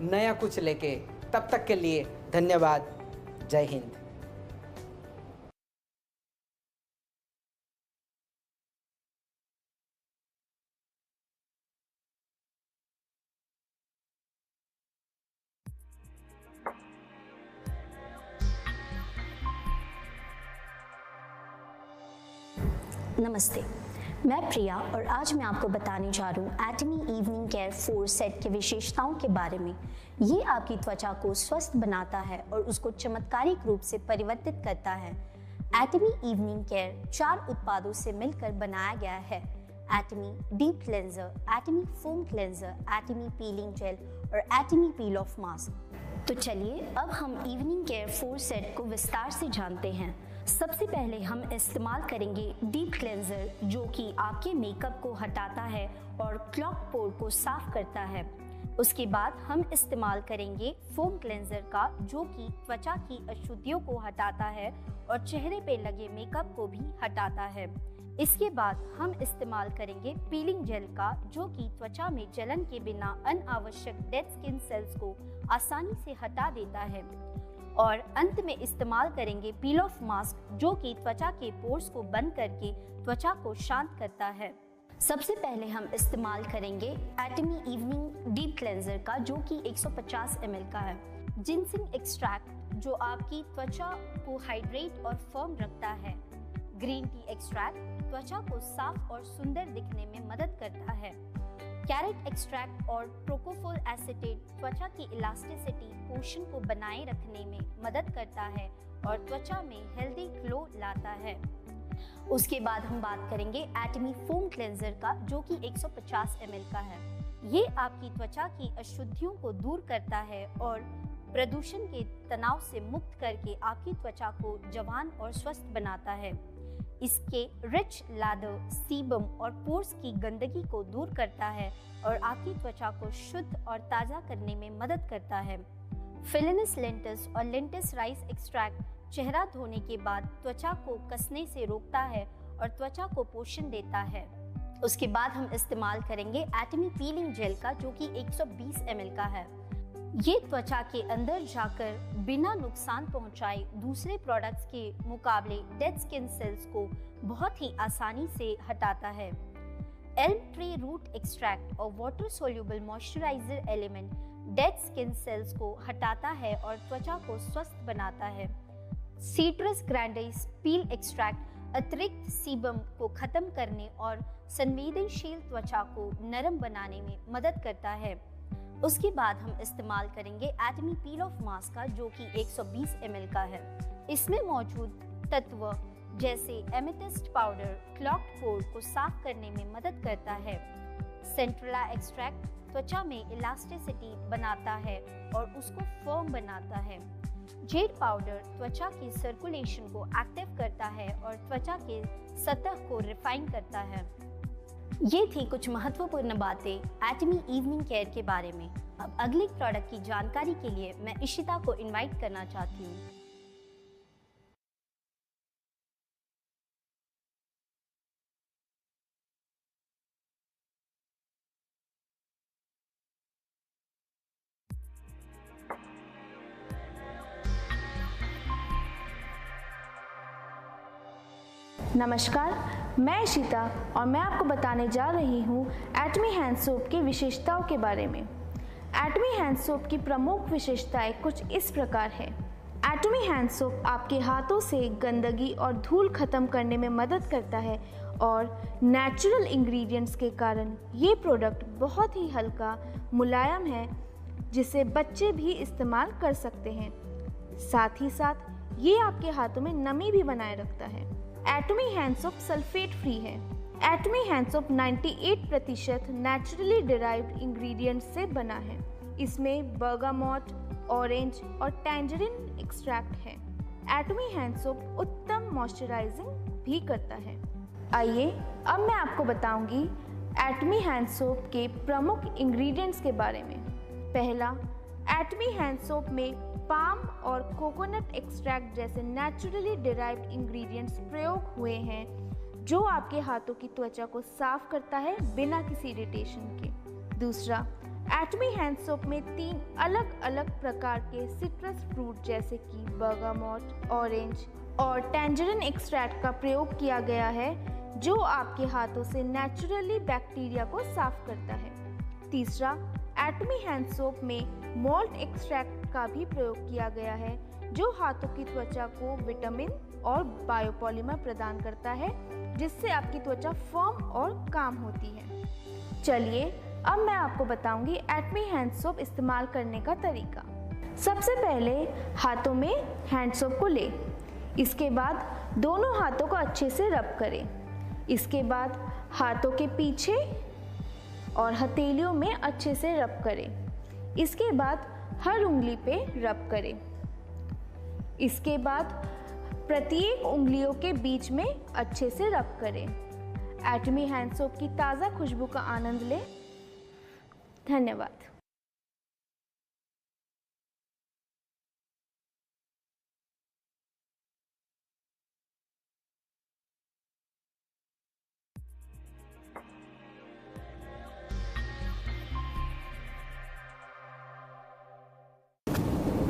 नया कुछ लेके। तब तक के लिए धन्यवाद। जय हिंद। नमस्ते, मैं प्रिया और आज मैं आपको बताने जा रही हूँ एटमी इवनिंग केयर 4 सेट के विशेषताओं के बारे में। ये आपकी त्वचा को स्वस्थ बनाता है और उसको चमत्कारिक रूप से परिवर्तित करता है। एटमी इवनिंग केयर 4 उत्पादों से मिलकर बनाया गया है। Atomy deep cleanser, Atomy foam cleanser, Atomy peeling gel और एटमी पील ऑफ मास्क। तो चलिए अब हम इवनिंग केयर 4 सेट को विस्तार से जानते हैं। सबसे पहले हम इस्तेमाल करेंगे डीप क्लेंजर, जो कि आपके मेकअप को हटाता है और क्लॉग पोर को साफ करता है। उसके बाद हम इस्तेमाल करेंगे फोम क्लेंजर का, जो कि त्वचा की अशुद्धियों को हटाता है और चेहरे पे लगे मेकअप को भी हटाता है। इसके बाद हम इस्तेमाल करेंगे पीलिंग जेल का, जो कि त्वचा में जलन के बिना अनावश्यक डेड स्किन सेल्स को आसानी से हटा देता है। और अंत में इस्तेमाल करेंगे पील ऑफ मास्क, जो कि त्वचा के पोर्स को बंद करके त्वचा को शांत करता है। सबसे पहले हम इस्तेमाल करेंगे एटमी इवनिंग डीप क्लेंजर का, जो कि 150 ml का है। जिनसिंग एक्सट्रैक्ट जो आपकी त्वचा को हाइड्रेट और फर्म रखता है। ग्रीन टी एक्सट्रैक्ट त्वचा को साफ और सुंदर दिखने में मदद करता है। कैरेट एक्सट्रैक्ट और प्रोकोफोल एसीटेट त्वचा की इलास्टिसिटी पोषण को बनाए रखने में मदद करता है और त्वचा में हेल्दी ग्लो लाता है। उसके बाद हम बात करेंगे एटमी फोम क्लेंजर का, जो कि 150 ml का है। ये आपकी त्वचा की अशुद्धियों को दूर करता है और प्रदूषण के तनाव से मुक्त करके आपकी त्वचा को जवान और स्वस्थ बनाता है। इसके रिच लादर, सीबम और पोर्स की गंदगी को दूर करता है और आपकी त्वचा को शुद्ध और ताज़ा करने में मदद करता है। फिलिनस लेंटिस और लेंटिस राइस एक्सट्रैक्ट चेहरा धोने के बाद त्वचा को कसने से रोकता है और त्वचा को पोषण देता है। उसके बाद हम इस्तेमाल करेंगे एटमी पीलिंग जेल का, जो कि 120 ml का है। ये त्वचा के अंदर जाकर बिना नुकसान पहुंचाए दूसरे प्रोडक्ट्स के मुकाबले डेड स्किन सेल्स को बहुत ही आसानी से हटाता है। एल्म ट्री रूट एक्सट्रैक्ट और water soluble moisturiser element dead skin cells को हटाता है और त्वचा को स्वस्थ बनाता है। सिट्रस ग्रैंडिस पील एक्सट्रैक्ट अतिरिक्त सीबम को खत्म करने और संवेदनशील त्वचा को नरम बनाने में मदद करता है। उसके बाद हम इस्तेमाल करेंगे एटमी पील ऑफ मास्क का, जो कि 120 ml का है। इसमें मौजूद तत्व जैसे एमेथिस्ट पाउडर क्लॉग्ड पोर को साफ करने में मदद करता है। सेंट्रला एक्सट्रैक्ट त्वचा में इलास्टिसिटी बनाता है और उसको फर्म बनाता है। जेड पाउडर त्वचा की सर्कुलेशन को एक्टिव करता है और त्वचा के सतह को रिफाइन करता है। ये थी कुछ महत्वपूर्ण बातें एटमी इवनिंग केयर के बारे में। अब अगले प्रोडक्ट की जानकारी के लिए मैं इशिता को इनवाइट करना चाहती हूँ। नमस्कार, मैं इशिता और मैं आपको बताने जा रही हूँ एटमी हैंड सोप की विशेषताओं के बारे में। एटमी हैंड सोप की प्रमुख विशेषताएं कुछ इस प्रकार है। एटमी हैंड सोप आपके हाथों से गंदगी और धूल खत्म करने में मदद करता है और नेचुरल इंग्रेडिएंट्स के कारण ये प्रोडक्ट बहुत ही हल्का, मुलायम है, जिसे बच्चे भी इस्तेमाल कर सकते हैं। साथ ही साथ ये आपके हाथों में नमी भी बनाए रखता है। Atomy hand soap sulphate free है। Atomy hand soap 98% naturally derived ingredients से बना है। इसमें बर्गामोट, ऑरेंज और टैंजरीन एक्सट्रैक्ट है। एटमी हैंड सोप उत्तम मॉइस्चराइजिंग भी करता है। आइए अब मैं आपको बताऊंगी एटमी हैंड सोप के प्रमुख इंग्रेडिएंट्स के बारे में। पहला, एटमी हैंड सोप में पाम और कोकोनट एक्सट्रैक्ट जैसे नेचुरली डिराइव्ड इंग्रेडिएंट्स प्रयोग हुए हैं, जो आपके हाथों की त्वचा को साफ करता है बिना किसी इरिटेशन के। दूसरा, एटमी हैंड सोप में 3 अलग अलग प्रकार के सिट्रस फ्रूट जैसे कि बर्गामोट, ऑरेंज और टैंजरीन एक्सट्रैक्ट का प्रयोग किया गया है, जो आपके हाथों से नेचुरली बैक्टीरिया को साफ करता है। तीसरा, एटमी हैंड सोप में मोल्ट एक्सट्रैक्ट का भी प्रयोग किया गया है, जो हाथों की त्वचा को विटामिन और बायोपॉलिमर प्रदान करता है, जिससे आपकी त्वचा फर्म और काम होती है। चलिए अब मैं आपको बताऊंगी एटमी हैंड सोप इस्तेमाल करने का तरीका। सबसे पहले हाथों में हैंड सोप को लें। इसके बाद दोनों हाथों को अच्छे से रब करें। इसके बाद हाथों के पीछे और हथेलियों में अच्छे से रब करें। इसके बाद हर उंगली पे रब करें। इसके बाद प्रत्येक उंगलियों के बीच में अच्छे से रब करें। एटमी हैंड सोप की ताज़ा खुशबू का आनंद लें। धन्यवाद।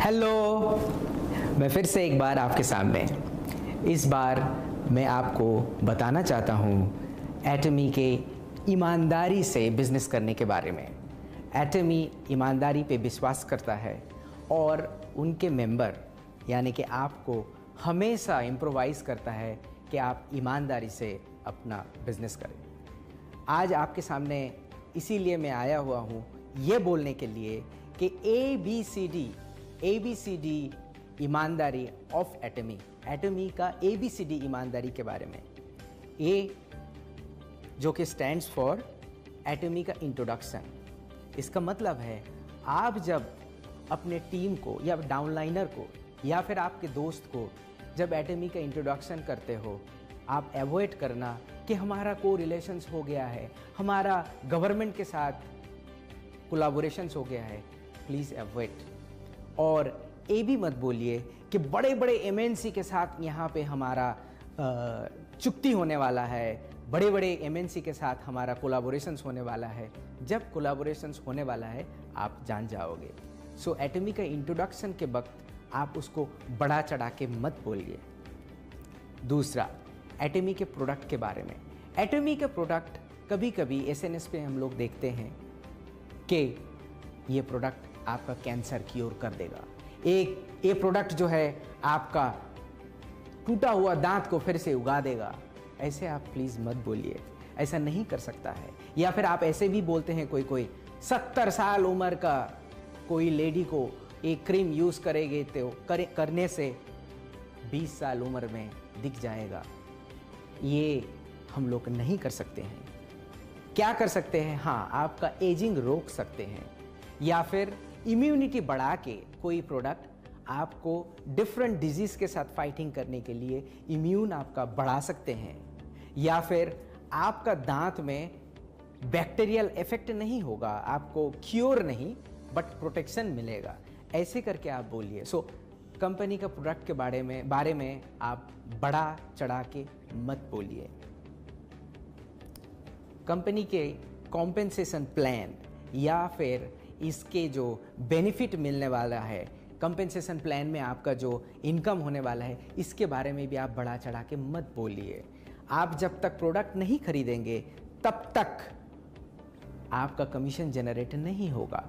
हेलो, मैं फिर से एक बार आपके सामने। इस बार मैं आपको बताना चाहता हूँ एटमी के ईमानदारी से बिजनेस करने के बारे में। एटमी ईमानदारी पे विश्वास करता है और उनके मेंबर यानी कि आपको हमेशा इम्प्रोवाइज़ करता है कि आप ईमानदारी से अपना बिजनेस करें। आज आपके सामने इसीलिए मैं आया हुआ हूँ ये बोलने के लिए कि ABCD ईमानदारी ऑफ एटमी का ABCD ईमानदारी के बारे में। ए जो कि स्टैंड्स फॉर एटमी का इंट्रोडक्शन। इसका मतलब है आप जब अपने टीम को या डाउनलाइनर को या फिर आपके दोस्त को जब एटमी का इंट्रोडक्शन करते हो, आप अवॉइड करना कि हमारा को रिलेशंस हो गया है, हमारा गवर्नमेंट के साथ कोलैबोरेशंस हो गया है। Please avoid. और ये भी मत बोलिए कि बड़े बड़े MNC के साथ यहाँ पे हमारा चुक्ति होने वाला है, बड़े बड़े MNC के साथ हमारा कोलैबोरेशंस होने वाला है। जब कोलैबोरेशंस होने वाला है आप जान जाओगे। सो एटमी का इंट्रोडक्शन के वक्त आप उसको बढ़ा चढ़ा के मत बोलिए। दूसरा, एटमी के प्रोडक्ट के बारे में। एटमी के प्रोडक्ट कभी कभी SNS पे हम लोग देखते हैं कि ये प्रोडक्ट आपका कैंसर क्योर कर देगा, ये प्रोडक्ट जो है आपका टूटा हुआ दांत को फिर से उगा देगा। ऐसे आप प्लीज़ मत बोलिए, ऐसा नहीं कर सकता है। या फिर आप ऐसे भी बोलते हैं, कोई 70 साल उम्र का कोई लेडी को एक क्रीम यूज़ करेंगे तो करने से 20 साल उम्र में दिख जाएगा। ये हम लोग नहीं कर सकते हैं। क्या कर सकते हैं? हाँ, आपका एजिंग रोक सकते हैं या फिर इम्यूनिटी बढ़ा के कोई प्रोडक्ट आपको डिफरेंट डिजीज़ के साथ फाइटिंग करने के लिए इम्यून आपका बढ़ा सकते हैं। या फिर आपका दांत में बैक्टीरियल इफेक्ट नहीं होगा, आपको क्योर नहीं बट प्रोटेक्शन मिलेगा। ऐसे करके आप बोलिए। सो कंपनी का प्रोडक्ट के बारे में आप बढ़ा चढ़ा के मत बोलिए। कंपनी के कॉम्पेंसेशन प्लान या फिर इसके जो बेनिफिट मिलने वाला है, कंपेंसेशन प्लान में आपका जो इनकम होने वाला है, इसके बारे में भी आप बढ़ा चढ़ा के मत बोलिए। आप जब तक प्रोडक्ट नहीं खरीदेंगे तब तक आपका कमीशन जनरेट नहीं होगा।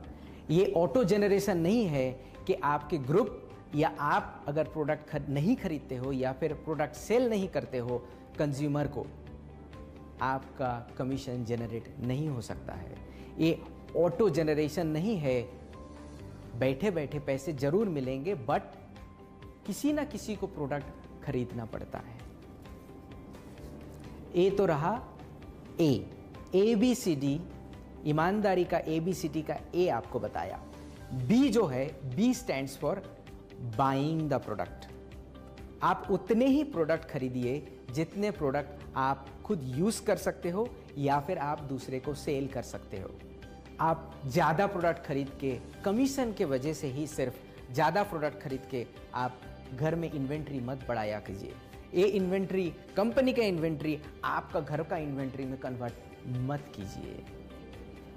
ये ऑटो जनरेशन नहीं है कि आपके ग्रुप या आप अगर प्रोडक्ट नहीं खरीदते हो या फिर प्रोडक्ट सेल नहीं करते हो कंज्यूमर को, आपका कमीशन जनरेट नहीं हो सकता है। ये ऑटो जनरेशन नहीं है। बैठे बैठे पैसे जरूर मिलेंगे बट किसी ना किसी को प्रोडक्ट खरीदना पड़ता है। ए तो रहा ABCD ईमानदारी का ABCD का A आपको बताया। B जो है, B stands for buying the product. आप उतने ही प्रोडक्ट खरीदिए जितने प्रोडक्ट आप खुद यूज़ कर सकते हो या फिर आप दूसरे को सेल कर सकते हो। आप ज़्यादा प्रोडक्ट खरीद के कमीशन के वजह से ही सिर्फ ज़्यादा प्रोडक्ट खरीद के आप घर में इन्वेंट्री मत बढ़ाया कीजिए। ये इन्वेंट्री, कंपनी का इन्वेंट्री आपका घर का इन्वेंट्री में कन्वर्ट मत कीजिए।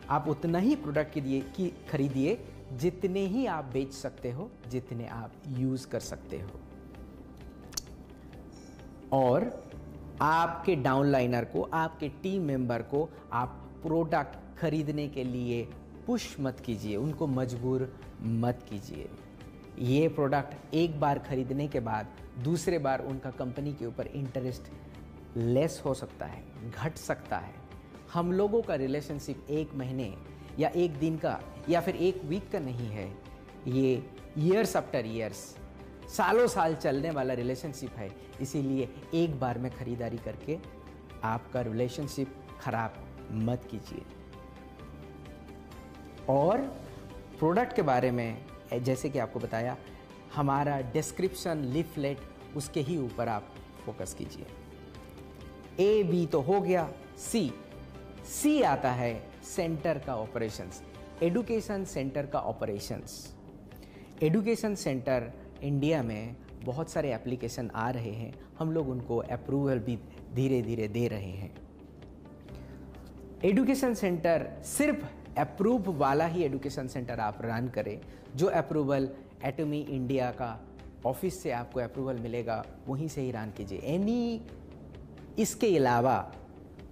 आप उतना ही प्रोडक्ट की खरीदिए जितने ही आप बेच सकते हो, जितने आप यूज़ कर सकते हो। और आपके डाउनलाइनर को, आपके टीम मेंबर को आप प्रोडक्ट खरीदने के लिए पुश मत कीजिए, उनको मजबूर मत कीजिए। ये प्रोडक्ट एक बार खरीदने के बाद दूसरे बार उनका कंपनी के ऊपर इंटरेस्ट लेस हो सकता है, घट सकता है। हम लोगों का रिलेशनशिप एक महीने या एक दिन का या फिर एक वीक का नहीं है, ये ईयर्स आफ्टर ईयर्स, सालों साल चलने वाला रिलेशनशिप है। इसीलिए एक बार में खरीदारी करके आपका रिलेशनशिप खराब मत कीजिए। और प्रोडक्ट के बारे में जैसे कि आपको बताया, हमारा डिस्क्रिप्शन, लीफलेट, उसके ही ऊपर आप फोकस कीजिए। A, B तो हो गया। C आता है सेंटर का ऑपरेशंस, एडुकेशन सेंटर का ऑपरेशंस। एडुकेशन सेंटर इंडिया में बहुत सारे एप्लीकेशन आ रहे हैं, हम लोग उनको अप्रूवल भी धीरे धीरे दे रहे हैं। एडुकेशन सेंटर सिर्फ अप्रूव वाला ही एडुकेशन सेंटर आप रन करें, जो अप्रूवल एटमी इंडिया का ऑफिस से आपको अप्रूवल मिलेगा वहीं से ही रन कीजिए। इसके अलावा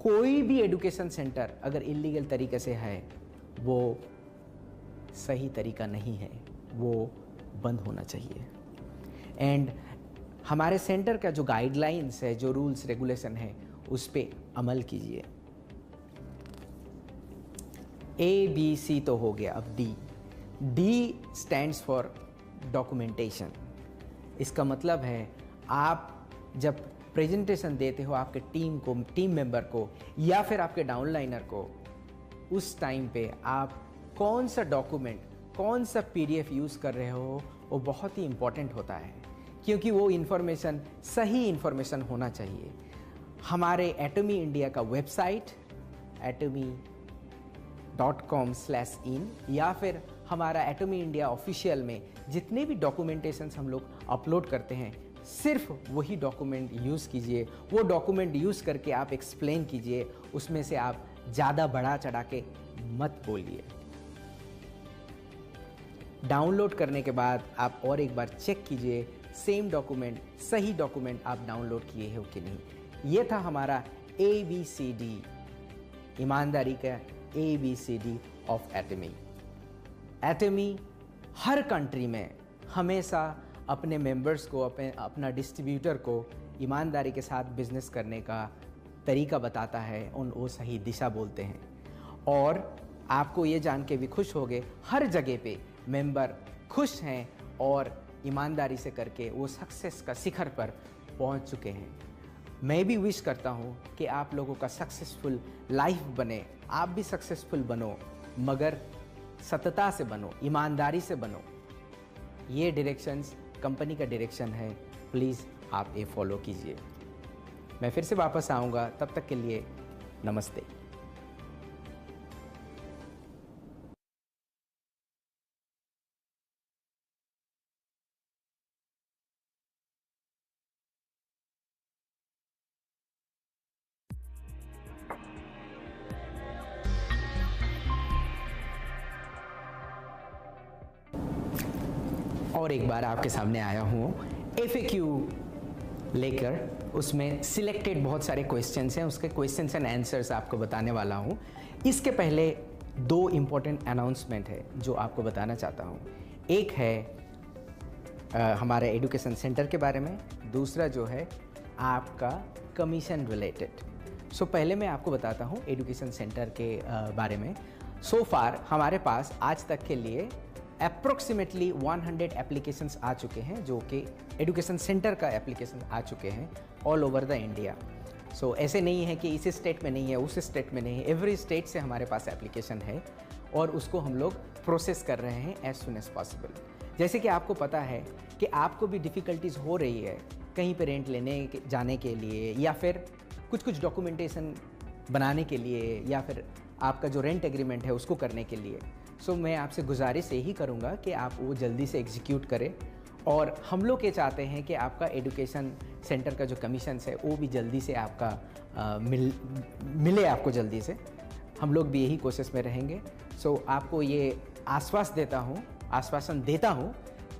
कोई भी एजुकेशन सेंटर अगर इलीगल तरीके से है वो सही तरीका नहीं है, वो बंद होना चाहिए। एंड हमारे सेंटर का जो गाइडलाइंस है, जो रूल्स रेगुलेशन है, उस पे अमल कीजिए। ABC तो हो गया, अब D स्टैंड्स फॉर डॉक्यूमेंटेशन। इसका मतलब है आप जब प्रेजेंटेशन देते हो आपके टीम मेंबर को या फिर आपके डाउनलाइनर को, उस टाइम पे आप कौन सा डॉक्यूमेंट, कौन सा PDF यूज़ कर रहे हो, वो बहुत ही इंपॉर्टेंट होता है, क्योंकि वो इन्फॉर्मेशन सही इन्फॉर्मेशन होना चाहिए। हमारे एटमी इंडिया का वेबसाइट atomy.com/in या फिर हमारा एटमी इंडिया ऑफिशियल में जितने भी डॉक्यूमेंटेशंस हम लोग अपलोड करते हैं, सिर्फ वही डॉक्यूमेंट यूज़ कीजिए। वो डॉक्यूमेंट यूज़ करके आप एक्सप्लेन कीजिए, उसमें से आप ज़्यादा बढ़ा चढ़ा के मत बोलिए। डाउनलोड करने के बाद आप और एक बार चेक कीजिए सेम डॉक्यूमेंट, सही डॉक्यूमेंट आप डाउनलोड किए हो कि नहीं। ये था हमारा ABCD, ईमानदारी का ABCD ऑफ एटमी। एटमी हर कंट्री में हमेशा अपने मेंबर्स को, अपना डिस्ट्रीब्यूटर को ईमानदारी के साथ बिजनेस करने का तरीका बताता है, वो सही दिशा बोलते हैं। और आपको ये जान के भी खुश होगे, हर जगह पे मेंबर खुश हैं और ईमानदारी से करके वो सक्सेस का शिखर पर पहुंच चुके हैं। मैं भी विश करता हूं कि आप लोगों का सक्सेसफुल लाइफ बने, आप भी सक्सेसफुल बनो, मगर सतता से बनो, ईमानदारी से बनो। ये डायरेक्शंस कंपनी का डायरेक्शन है, प्लीज़ आप ये फॉलो कीजिए। मैं फिर से वापस आऊँगा, तब तक के लिए नमस्ते। और एक बार आपके सामने आया हूँ FAQ लेकर, उसमें सिलेक्टेड बहुत सारे क्वेश्चंस हैं, उसके क्वेश्चंस एंड आंसर्स आपको बताने वाला हूँ। इसके पहले 2 इम्पोर्टेंट अनाउंसमेंट है जो आपको बताना चाहता हूँ। एक है हमारे एजुकेशन सेंटर के बारे में, दूसरा जो है आपका कमीशन रिलेटेड। सो पहले मैं आपको बताता हूँ एजुकेशन सेंटर के बारे में। सो फार हमारे पास आज तक के लिए अप्रोक्सीमेटली 100 एप्लीकेशंस आ चुके हैं, जो कि एजुकेशन सेंटर का एप्लीकेशन आ चुके हैं ऑल ओवर द इंडिया। सो ऐसे नहीं है कि इस स्टेट में नहीं है, उस स्टेट में नहीं है, एवरी स्टेट से हमारे पास एप्लीकेशन है और उसको हम लोग प्रोसेस कर रहे हैं एज सुन एज पॉसिबल। जैसे कि आपको पता है कि आपको भी डिफ़िकल्टीज़ हो रही है कहीं पे रेंट लेने जाने के लिए, या फिर कुछ डॉक्यूमेंटेशन बनाने के लिए, या फिर आपका जो रेंट एग्रीमेंट है उसको करने के लिए। सो मैं आपसे गुजारिश यही करूँगा कि आप वो जल्दी से एग्जीक्यूट करें, और हम लोग ये चाहते हैं कि आपका एजुकेशन सेंटर का जो कमीशंस है वो भी जल्दी से आपका मिले आपको जल्दी से। हम लोग भी यही कोशिश में रहेंगे। सो आपको ये आश्वासन देता हूँ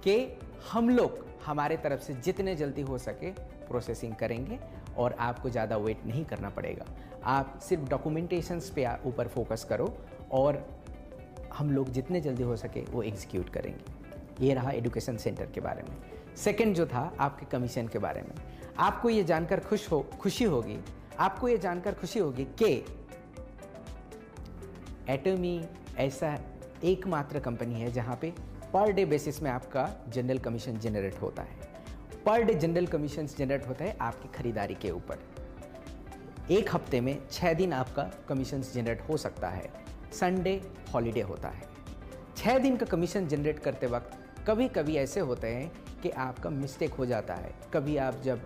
कि हम लोग हमारे तरफ से जितने जल्दी हो सके प्रोसेसिंग करेंगे और आपको ज़्यादा वेट नहीं करना पड़ेगा। आप सिर्फ डॉक्यूमेंटेशंस पे ऊपर फोकस करो और हम लोग जितने जल्दी हो सके वो एग्जीक्यूट करेंगे। ये रहा एजुकेशन सेंटर के बारे में। सेकंड जो था आपके कमीशन के बारे में। आपको ये जानकर खुशी होगी कि एटमी ऐसा एकमात्र कंपनी है जहाँ पे पर डे बेसिस में आपका जनरल कमीशन जनरेट होता है। Per day general commission generate होता है आपकी खरीदारी के ऊपर। एक हफ्ते में 6 दिन आपका कमीशन जनरेट हो सकता है। संडे हॉलीडे होता है। 6 दिन का कमीशन जनरेट करते वक्त कभी कभी ऐसे होते हैं कि आपका मिस्टेक हो जाता है। कभी आप जब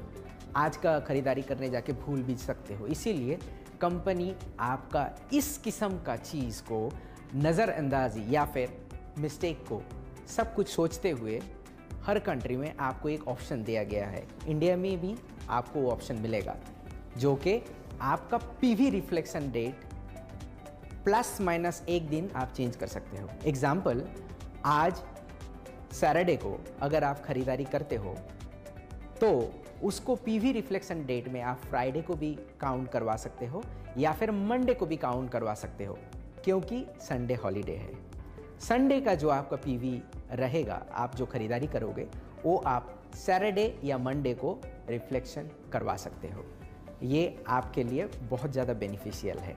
आज का खरीदारी करने जाके भूल भी सकते हो। इसीलिए कंपनी आपका इस किस्म का चीज़ को नज़रअंदाजी या फिर मिस्टेक को सब कुछ सोचते हुए हर कंट्री में आपको एक ऑप्शन दिया गया है। इंडिया में भी आपको वो ऑप्शन मिलेगा जो कि आपका PV रिफ्लेक्शन डेट ±1 दिन आप चेंज कर सकते हो। एग्जाम्पल, आज सैटरडे को अगर आप खरीदारी करते हो तो उसको पीवी रिफ्लेक्शन डेट में आप फ्राइडे को भी काउंट करवा सकते हो या फिर मंडे को भी काउंट करवा सकते हो, क्योंकि संडे हॉलीडे है। संडे का जो आपका पीवी रहेगा, आप जो खरीदारी करोगे, वो आप सैटरडे या मंडे को रिफ्लेक्शन करवा सकते हो। ये आपके लिए बहुत ज़्यादा बेनिफिशियल है।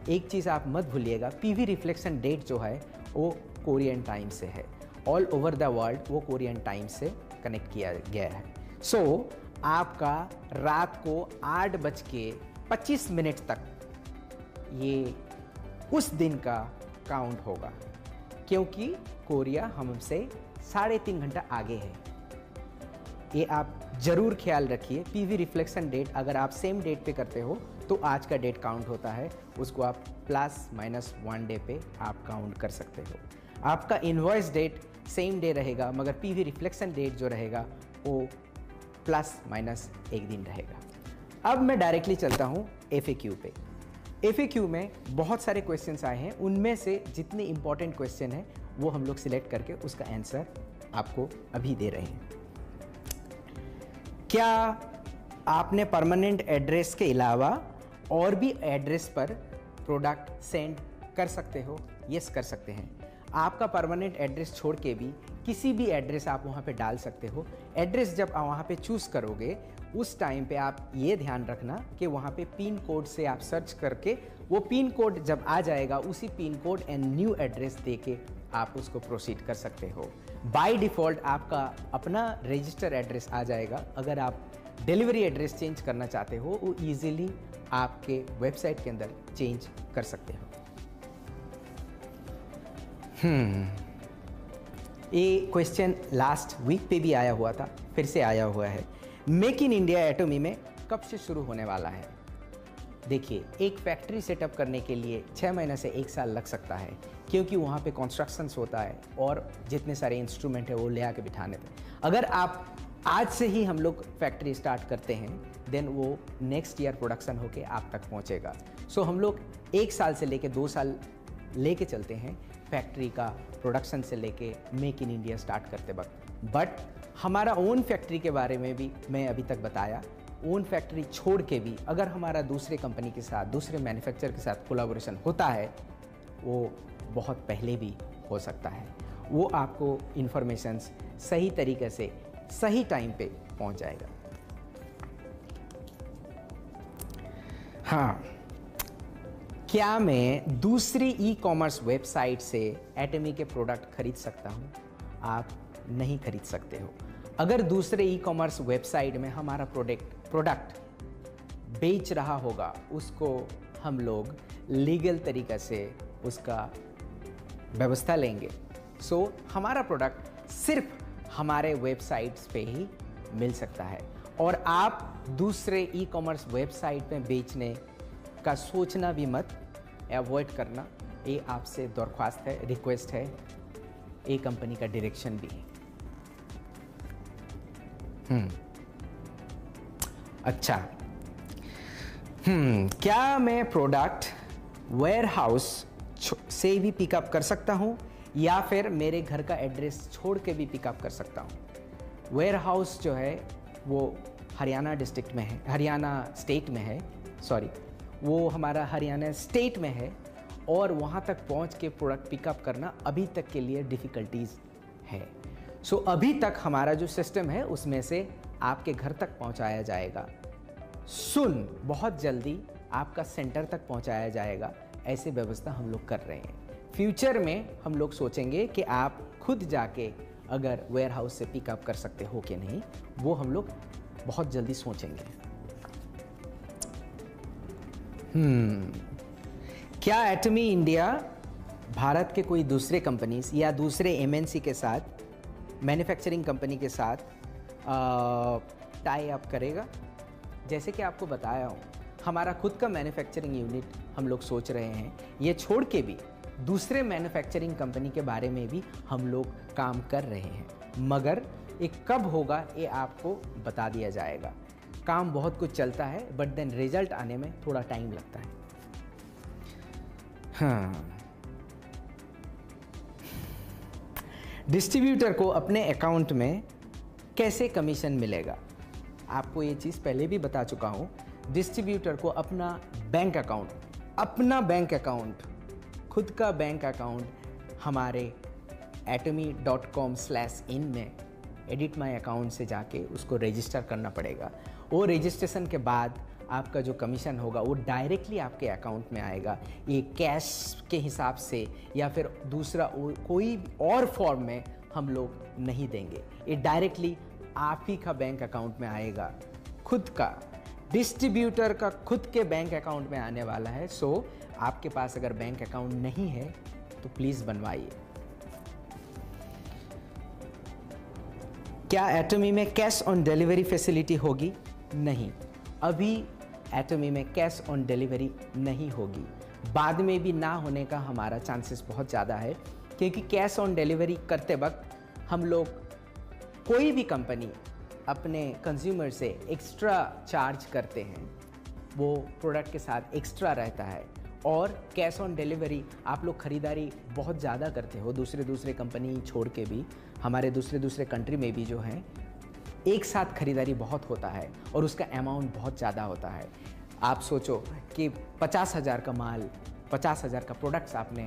एक चीज़ आप मत भूलिएगा, पीवी रिफ्लेक्शन डेट जो है वो कोरियन टाइम से है। ऑल ओवर द वर्ल्ड वो कोरियन टाइम से कनेक्ट किया गया है। सो आपका रात को 8:25 तक ये उस दिन का काउंट होगा, क्योंकि कोरिया हमसे 3.5 घंटा आगे है। ये आप ज़रूर ख्याल रखिए। पीवी रिफ्लेक्शन डेट अगर आप सेम डेट पे करते हो तो आज का डेट काउंट होता है, उसको आप +-1 डे पे आप काउंट कर सकते हो। आपका इनवॉइस डेट सेम डे रहेगा, मगर पीवी रिफ्लेक्शन डेट जो रहेगा वो +-1 दिन रहेगा। अब मैं डायरेक्टली चलता हूँ FAQ पे। FAQ में बहुत सारे क्वेश्चंस आए हैं, उनमें से जितने इंपॉर्टेंट क्वेश्चन हैं वो हम लोग सिलेक्ट करके उसका आंसर आपको अभी दे रहे हैं। क्या आपने परमानेंट एड्रेस के अलावा और भी एड्रेस पर प्रोडक्ट सेंड कर सकते हो? यस, कर सकते हैं। आपका परमानेंट एड्रेस छोड़ के भी किसी भी एड्रेस आप वहाँ पे डाल सकते हो। एड्रेस जब आप वहाँ पे चूज़ करोगे उस टाइम पे आप ये ध्यान रखना कि वहाँ पे पिन कोड से आप सर्च करके वो पिन कोड जब आ जाएगा उसी pin code and new address दे के आप उसको प्रोसीड कर सकते हो। बाय डिफ़ॉल्ट आपका अपना रजिस्टर एड्रेस आ जाएगा। अगर आप डिलीवरी एड्रेस चेंज करना चाहते हो वो ईजिली आपके वेबसाइट के अंदर चेंज कर सकते हो। ये क्वेश्चन लास्ट वीक पे भी आया हुआ था, फिर से आया हुआ है। मेक इन इंडिया एटॉमी में कब से शुरू होने वाला है? देखिए, एक फैक्ट्री सेटअप करने के लिए 6 महीने से 1 साल लग सकता है, क्योंकि वहाँ पे कंस्ट्रक्शंस होता है और जितने सारे इंस्ट्रूमेंट है वो ले आके बिठाने थे। अगर आप आज से ही हम लोग फैक्ट्री स्टार्ट करते हैं देन वो नेक्स्ट ईयर प्रोडक्शन होके आप तक पहुँचेगा। सो हम लोग 1 साल से लेके 2 साल लेके चलते हैं फैक्ट्री का प्रोडक्शन से लेके मेक इन इंडिया स्टार्ट करते वक्त। बट हमारा ओन फैक्ट्री के बारे में भी मैं अभी तक बताया। ओन फैक्ट्री छोड़ के भी अगर हमारा दूसरे कंपनी के साथ, दूसरे मैन्युफैक्चरर के साथ कोलैबोरेशन होता है, वो बहुत पहले भी हो सकता है। वो आपको इन्फॉर्मेशंस सही तरीके से सही टाइम पे पहुंच जाएगा। हाँ, क्या मैं दूसरी ई-कॉमर्स वेबसाइट से एटमी के प्रोडक्ट खरीद सकता हूँ? आप नहीं खरीद सकते हो। अगर दूसरे ई-कॉमर्स वेबसाइट में हमारा प्रोडक्ट बेच रहा होगा, उसको हम लोग लीगल तरीक़े से उसका व्यवस्था लेंगे। सो हमारा प्रोडक्ट सिर्फ हमारे वेबसाइट्स पे ही मिल सकता है और आप दूसरे ई-कॉमर्स वेबसाइट में बेचने का सोचना भी मत, अवॉइड करना। ये आपसे दरख्वास्त है, रिक्वेस्ट है, ये कंपनी का डायरेक्शन भी है। अच्छा, क्या मैं प्रोडक्ट वेयरहाउस से भी पिकअप कर सकता हूँ या फिर मेरे घर का एड्रेस छोड़ के भी पिकअप कर सकता हूँ? वेयरहाउस जो है वो हरियाणा डिस्ट्रिक्ट में है, हरियाणा स्टेट में है, सॉरी, वो हमारा हरियाणा स्टेट में है और वहाँ तक पहुँच के प्रोडक्ट पिकअप करना अभी तक के लिए डिफ़िकल्टीज़ है। सो अभी तक हमारा जो सिस्टम है उसमें से आपके घर तक पहुँचाया जाएगा। बहुत जल्दी आपका सेंटर तक पहुँचाया जाएगा। ऐसी व्यवस्था हम लोग कर रहे हैं। फ्यूचर में हम लोग सोचेंगे कि आप खुद जाके अगर वेयरहाउस से पिकअप कर सकते हो कि नहीं, वो हम लोग बहुत जल्दी सोचेंगे। क्या एटमी इंडिया भारत के कोई दूसरे कंपनीज या दूसरे MNC के साथ, मैन्युफैक्चरिंग कंपनी के साथ टाई अप करेगा? जैसे कि आपको बताया हूँ, हमारा खुद का मैन्युफैक्चरिंग यूनिट हम लोग सोच रहे हैं। ये छोड़ के भी दूसरे मैन्युफैक्चरिंग कंपनी के बारे में भी हम लोग काम कर रहे हैं, मगर ये कब होगा ये आपको बता दिया जाएगा। काम बहुत कुछ चलता है बट देन रिजल्ट आने में थोड़ा टाइम लगता है। हाँ, डिस्ट्रीब्यूटर को अपने अकाउंट में कैसे कमीशन मिलेगा? आपको ये चीज़ पहले भी बता चुका हूँ, डिस्ट्रीब्यूटर को अपना बैंक अकाउंट, खुद का बैंक अकाउंट हमारे atomy.com/in में एडिट माई अकाउंट से जाके उसको रजिस्टर करना पड़ेगा। वो रजिस्ट्रेशन के बाद आपका जो कमीशन होगा वो डायरेक्टली आपके अकाउंट में आएगा। ये कैश के हिसाब से या फिर दूसरा कोई और फॉर्म में हम लोग नहीं देंगे, ये डायरेक्टली आप ही का बैंक अकाउंट में आएगा। खुद का डिस्ट्रीब्यूटर का खुद के बैंक अकाउंट में आने वाला है। सो आपके पास अगर बैंक अकाउंट नहीं है तो प्लीज़ बनवाइए। क्या एटमी में कैश ऑन डिलीवरी फैसिलिटी होगी? नहीं, अभी एटमी में कैश ऑन डिलीवरी नहीं होगी। बाद में भी ना होने का हमारा चांसेस बहुत ज़्यादा है, क्योंकि कैश ऑन डिलीवरी करते वक्त हम लोग, कोई भी कंपनी अपने कंज्यूमर से एक्स्ट्रा चार्ज करते हैं, वो प्रोडक्ट के साथ एक्स्ट्रा रहता है। और कैश ऑन डिलीवरी आप लोग ख़रीदारी बहुत ज़्यादा करते हो, दूसरे कंपनी छोड़ के भी हमारे दूसरे कंट्री में भी जो हैं एक साथ ख़रीदारी बहुत होता है और उसका अमाउंट बहुत ज़्यादा होता है। आप सोचो कि 50,000 का माल, 50,000 का प्रोडक्ट्स आपने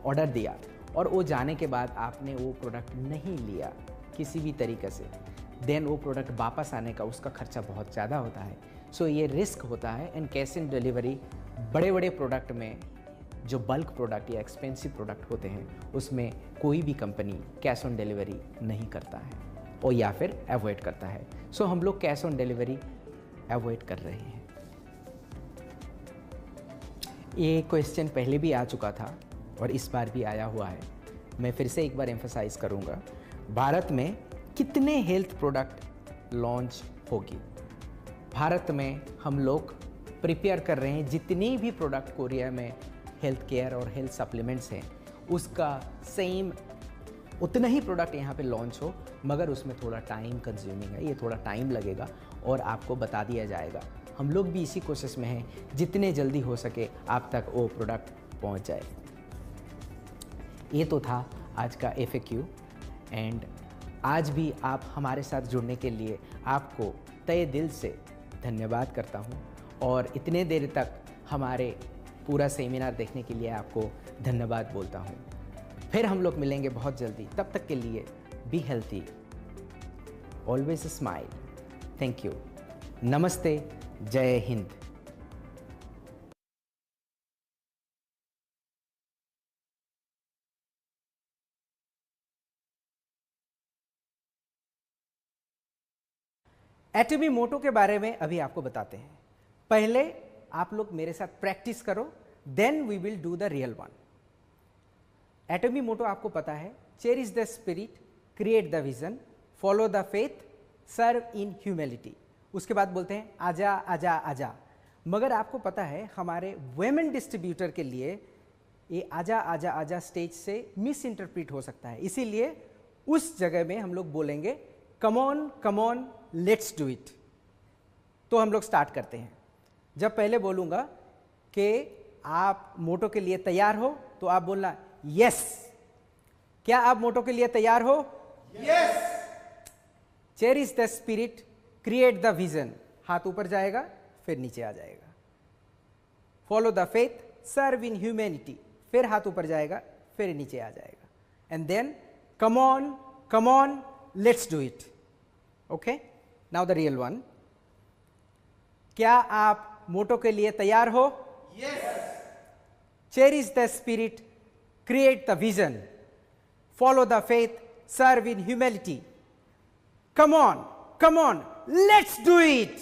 ऑर्डर दिया और वो जाने के बाद आपने वो प्रोडक्ट नहीं लिया किसी भी तरीके से, देन वो प्रोडक्ट वापस आने का उसका खर्चा बहुत ज़्यादा होता है। सो ये रिस्क होता है। एंड कैश ऑन डिलीवरी बड़े प्रोडक्ट में, जो बल्क प्रोडक्ट या एक्सपेंसिव प्रोडक्ट होते हैं, उसमें कोई भी कंपनी कैश ऑन डिलीवरी नहीं करता है और या फिर अवॉइड करता है। सो हम लोग कैश ऑन डिलीवरी अवॉइड कर रहे हैं। ये क्वेश्चन पहले भी आ चुका था और इस बार भी आया हुआ है। मैं फिर से एक बार एम्फसाइज करूँगा, भारत में कितने हेल्थ प्रोडक्ट लॉन्च होगी? भारत में हम लोग प्रिपेयर कर रहे हैं जितनी भी प्रोडक्ट कोरिया में हेल्थ केयर और हेल्थ सप्लीमेंट्स हैं, उसका सेम उतना ही प्रोडक्ट यहाँ पे लॉन्च हो, मगर उसमें थोड़ा टाइम कंज्यूमिंग है, ये थोड़ा टाइम लगेगा और आपको बता दिया जाएगा। हम लोग भी इसी कोशिश में हैं, जितने जल्दी हो सके आप तक वो प्रोडक्ट पहुँच जाए। ये तो था आज का FAQ। एंड आज भी आप हमारे साथ जुड़ने के लिए आपको तहे दिल से धन्यवाद करता हूँ, और इतने देर तक हमारे पूरा सेमिनार देखने के लिए आपको धन्यवाद बोलता हूँ। फिर हम लोग मिलेंगे बहुत जल्दी, तब तक के लिए be healthy, always smile. Thank you, नमस्ते, जय हिंद। एटमी मोटो के बारे में अभी आपको बताते हैं। पहले आप लोग मेरे साथ प्रैक्टिस करो, then we will do the real one. Atomy motto आपको पता है, cherish the spirit, create the vision, follow the faith, serve in humility. उसके बाद बोलते हैं आजा आजा आजा। मगर आपको पता है हमारे वुमेन डिस्ट्रीब्यूटर के लिए ये आजा आजा आजा स्टेज से मिस इंटरप्रिट हो सकता है, इसीलिए उस जगह में हम लोग बोलेंगे कम ऑन लेट्स डू इट। तो हम लोग स्टार्ट करते हैं। जब पहले बोलूँगा कि आप मोटो के लिए तैयार हो, तो आप बोलना यस। क्या आप मोटो के लिए तैयार हो? Yes. Cherish the spirit, create the vision. हाथ ऊपर जाएगा फिर नीचे आ जाएगा। Follow the faith, serve in humanity, फिर हाथ ऊपर जाएगा फिर नीचे आ जाएगा। And then come on let's do it. Okay, now the real one. क्या आप मोटो के लिए तैयार हो? Yes. Cherish the spirit, create the vision, follow the faith, serve in humility. Come on, let's do it!